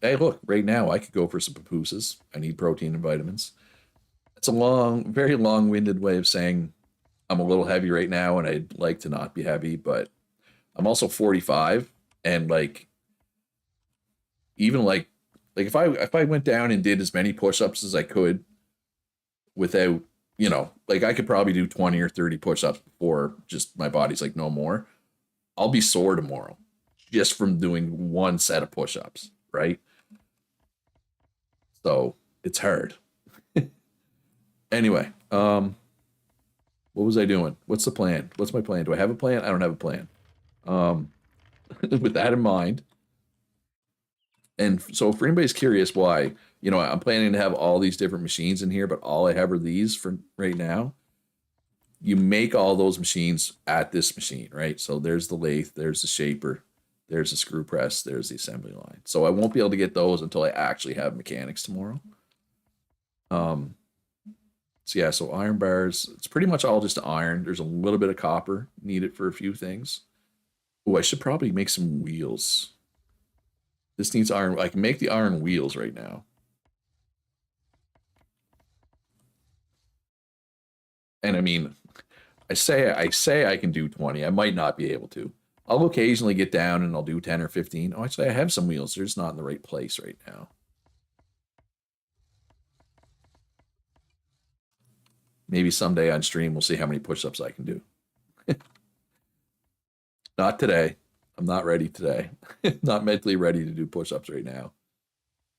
[SPEAKER 1] hey, look, right now I could go for some pupusas. I need protein and vitamins. It's a very long-winded way of saying I'm a little heavy right now and I'd like to not be heavy, but I'm also 45, and like even like if I went down and did as many push-ups as I could without, like I could probably do 20 or 30 push-ups before just my body's like no more. I'll be sore tomorrow just from doing one set of push-ups, right? So it's hard. Anyway, what was I doing? What's the plan? What's my plan? Do I have a plan? I don't have a plan. Um, with that in mind, and so for anybody's curious why, I'm planning to have all these different machines in here, but all I have are these for right now. You make all those machines at this machine, right? So there's the lathe, there's the shaper, there's the screw press, there's the assembly line. So I won't be able to get those until I actually have mechanics tomorrow. Um, so yeah, so iron bars, it's pretty much all just iron. There's a little bit of copper needed for a few things. Oh, I should probably make some wheels. This needs iron. I can make the iron wheels right now. And I mean, I say I can do 20. I might not be able to. I'll occasionally get down and I'll do 10 or 15. Oh, actually, I have some wheels. They're just not in the right place right now. Maybe someday on stream we'll see how many push-ups I can do. Not today. I'm not ready today. Not mentally ready to do push-ups right now.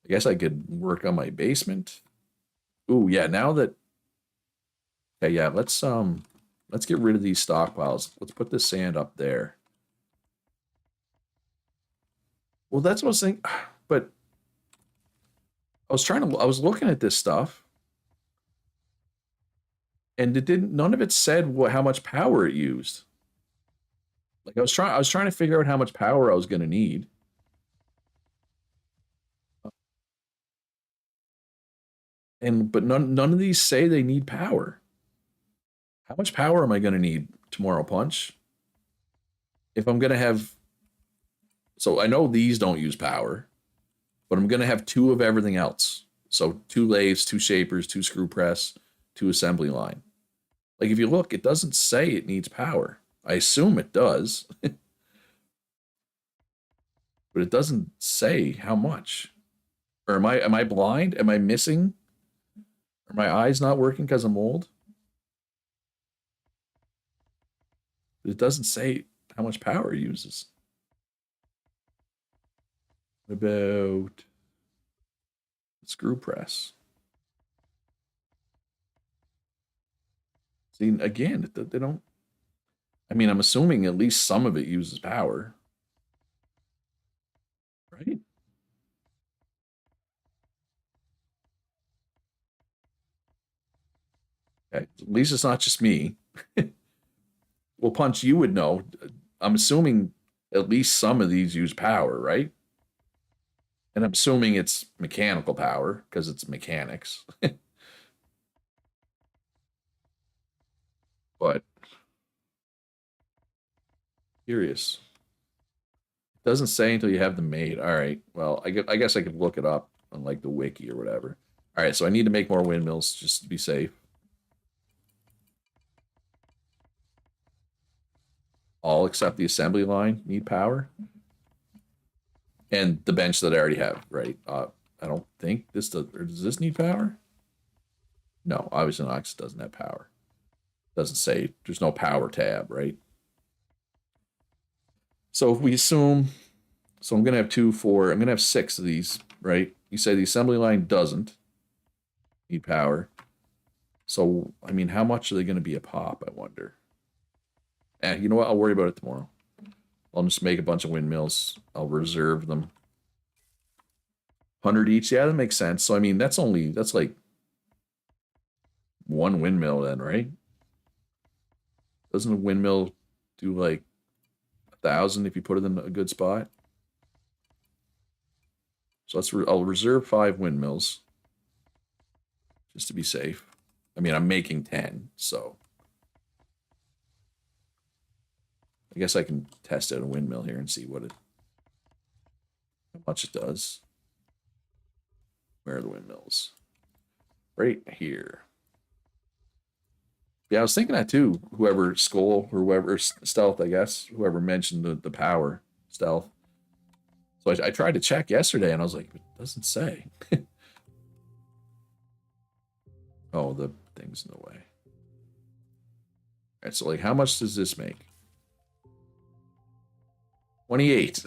[SPEAKER 1] I guess I could work on my basement. Ooh, yeah, now that okay, yeah, let's get rid of these stockpiles. Let's put this sand up there. Well, that's what I was thinking, but I was looking at this stuff and none of it said how much power it used. Like I was trying to figure out how much power I was going to need. But none of these say they need power. How much power am I going to need tomorrow, Punch? If I'm going to have, so I know these don't use power, but I'm going to have two of everything else. So two lathes, two shapers, two screw press, two assembly line. Like if you look, it doesn't say it needs power. I assume it does, but it doesn't say how much. Or am I blind? Am I missing? Are my eyes not working because I'm old? It doesn't say how much power it uses. What about the screw press? See, again, they don't. I mean, I'm assuming at least some of it uses power, right? Okay. At least it's not just me. Well, Punch, you would know. I'm assuming at least some of these use power, right? And I'm assuming it's mechanical power because it's mechanics. But curious. It doesn't say until you have them made. All right. Well, I guess I could look it up on like the wiki or whatever. All right. So I need to make more windmills just to be safe. All except the assembly line need power. And the bench that I already have, right? I don't think does this need power? No, obviously not. 'Cause it doesn't have power. Doesn't say there's no power tab, right? So if we assume, so I'm gonna have I'm gonna have 6 of these, right? You say the assembly line doesn't need power. So I mean, how much are they gonna be a pop? I wonder. You know what? I'll worry about it tomorrow. I'll just make a bunch of windmills. I'll reserve them. 100 each. Yeah, that makes sense. So I mean, that's like one windmill then, right? Doesn't a windmill do like 1,000 if you put it in a good spot? So I'll reserve 5 windmills just to be safe. I mean, I'm making 10, so I guess I can test out a windmill here and see how much it does. Where are the windmills? Right here. Yeah, I was thinking that too. Whoever Skull or whoever Stealth, I guess, whoever mentioned the power Stealth. So I tried to check yesterday, and I was like, it doesn't say. Oh, the thing's in the way. All right, so like, how much does this make? 28.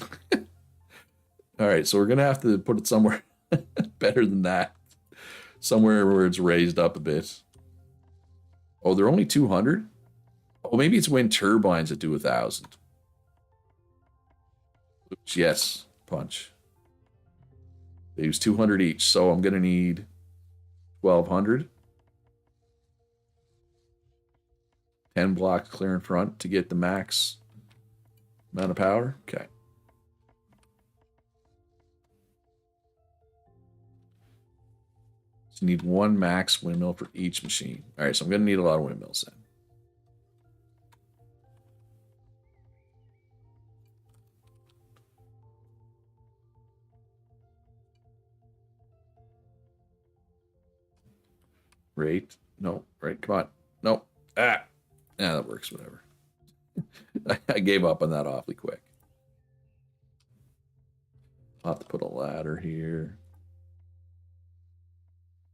[SPEAKER 1] All right, so we're gonna have to put it somewhere better than that. Somewhere where it's raised up a bit. Oh, they're only 200? Oh, maybe it's wind turbines that do 1,000. Yes, punch. They use 200 each, so I'm gonna need 1,200. 10 blocks clear in front to get the max amount of power. Okay. So you need one max windmill for each machine. All right, so I'm going to need a lot of windmills then. Right. No, right. Come on. No. Ah. Yeah, that works. Whatever. I gave up on that awfully quick. I'll have to put a ladder here.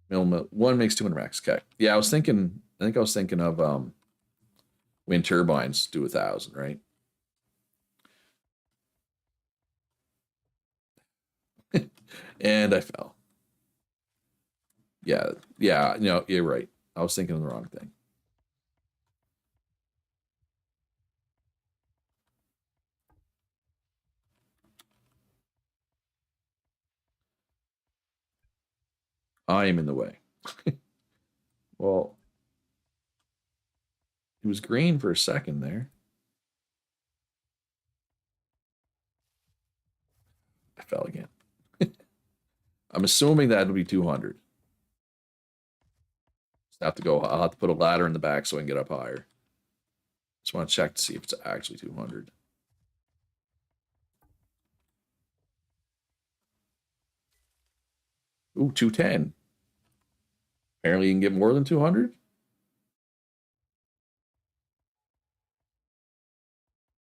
[SPEAKER 1] Mill, one makes 200 max. Okay. Yeah, I think I was thinking of wind turbines do 1,000, right? And I fell. Yeah, you're right. I was thinking of the wrong thing. I am in the way. Well, it was green for a second there. I fell again. I'm assuming that'll be 200. I'll have to put a ladder in the back so I can get up higher. Just want to check to see if it's actually 200. Ooh, 210. Apparently you can get more than 200.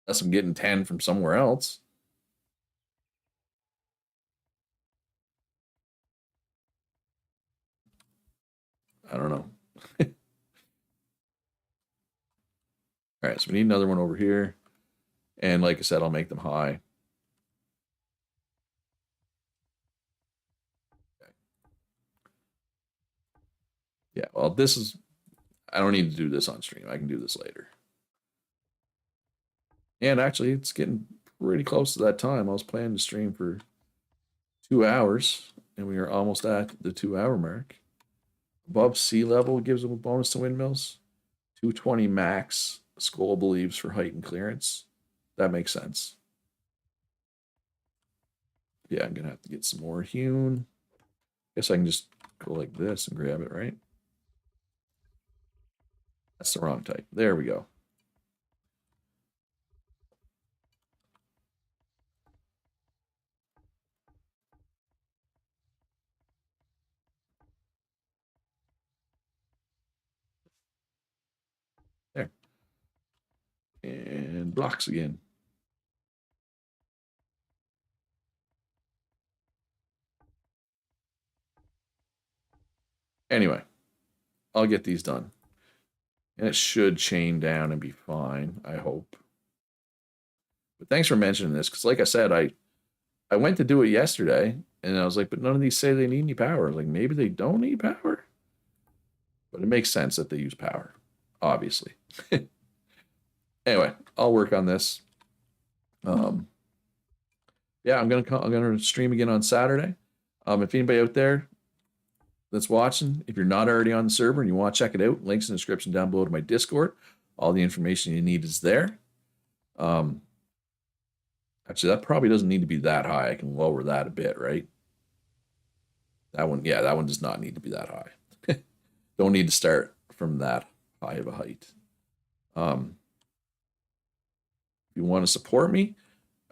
[SPEAKER 1] Unless I'm getting 10 from somewhere else. I don't know. All right, so we need another one over here. And like I said, I'll make them high. Yeah, well, this is, I don't need to do this on stream. I can do this later. And actually, it's getting pretty close to that time. I was planning to stream for 2 hours, and we are almost at the 2 hour mark. Above sea level gives them a bonus to windmills. 220 max, Skull believes, for height and clearance. That makes sense. Yeah, I'm going to have to get some more hewn. Guess I can just go like this and grab it, right? That's the wrong type. There we go. There. And blocks again. Anyway, I'll get these done. And it should chain down and be fine, I hope. But thanks for mentioning this, because like I said, I went to do it yesterday, and I was like, but none of these say they need any power. Like, maybe they don't need power? But it makes sense that they use power, obviously. Anyway, I'll work on this. Yeah, I'm gonna stream again on Saturday. If anybody out there that's watching, if you're not already on the server and you want to check it out, links in the description down below to my Discord. All the information you need is there. Actually, that probably doesn't need to be that high. I can lower that a bit, right? That one, yeah, that one does not need to be that high. Don't need to start from that high of a height. If you want to support me,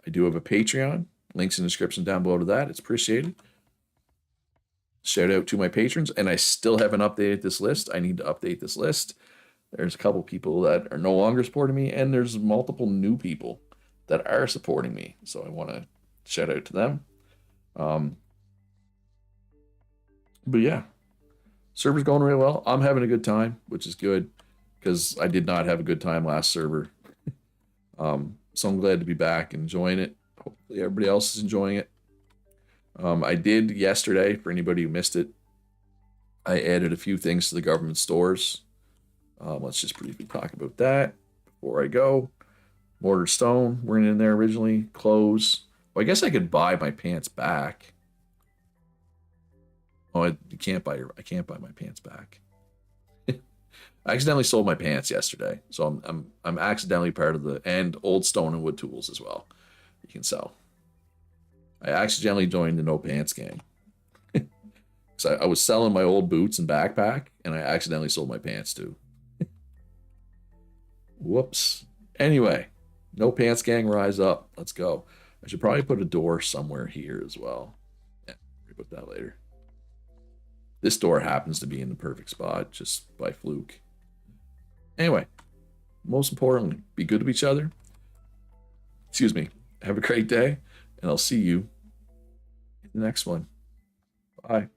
[SPEAKER 1] I do have a Patreon. Links in the description down below to that. It's appreciated. Shout out to my patrons. And I still haven't updated this list. I need to update this list. There's a couple people that are no longer supporting me, and there's multiple new people that are supporting me. So I want to shout out to them. But yeah, server's going really well. I'm having a good time, which is good because I did not have a good time last server. So I'm glad to be back and enjoying it. Hopefully everybody else is enjoying it. I did yesterday, for anybody who missed it, I added a few things to the government stores. Let's just briefly talk about that before I go. Mortar stone weren't in there originally. Clothes. Well, I guess I could buy my pants back. Oh, I can't buy my pants back. I accidentally sold my pants yesterday, so I'm accidentally part of the and old stone and wood tools as well. You can sell. I accidentally joined the no pants gang. So I was selling my old boots and backpack, and I accidentally sold my pants too. Whoops. Anyway, no pants gang, rise up. Let's go. I should probably put a door somewhere here as well. Yeah, worry about that later. This door happens to be in the perfect spot just by fluke. Anyway, most importantly, be good to each other. Excuse me. Have a great day, and I'll see you in the next one. Bye.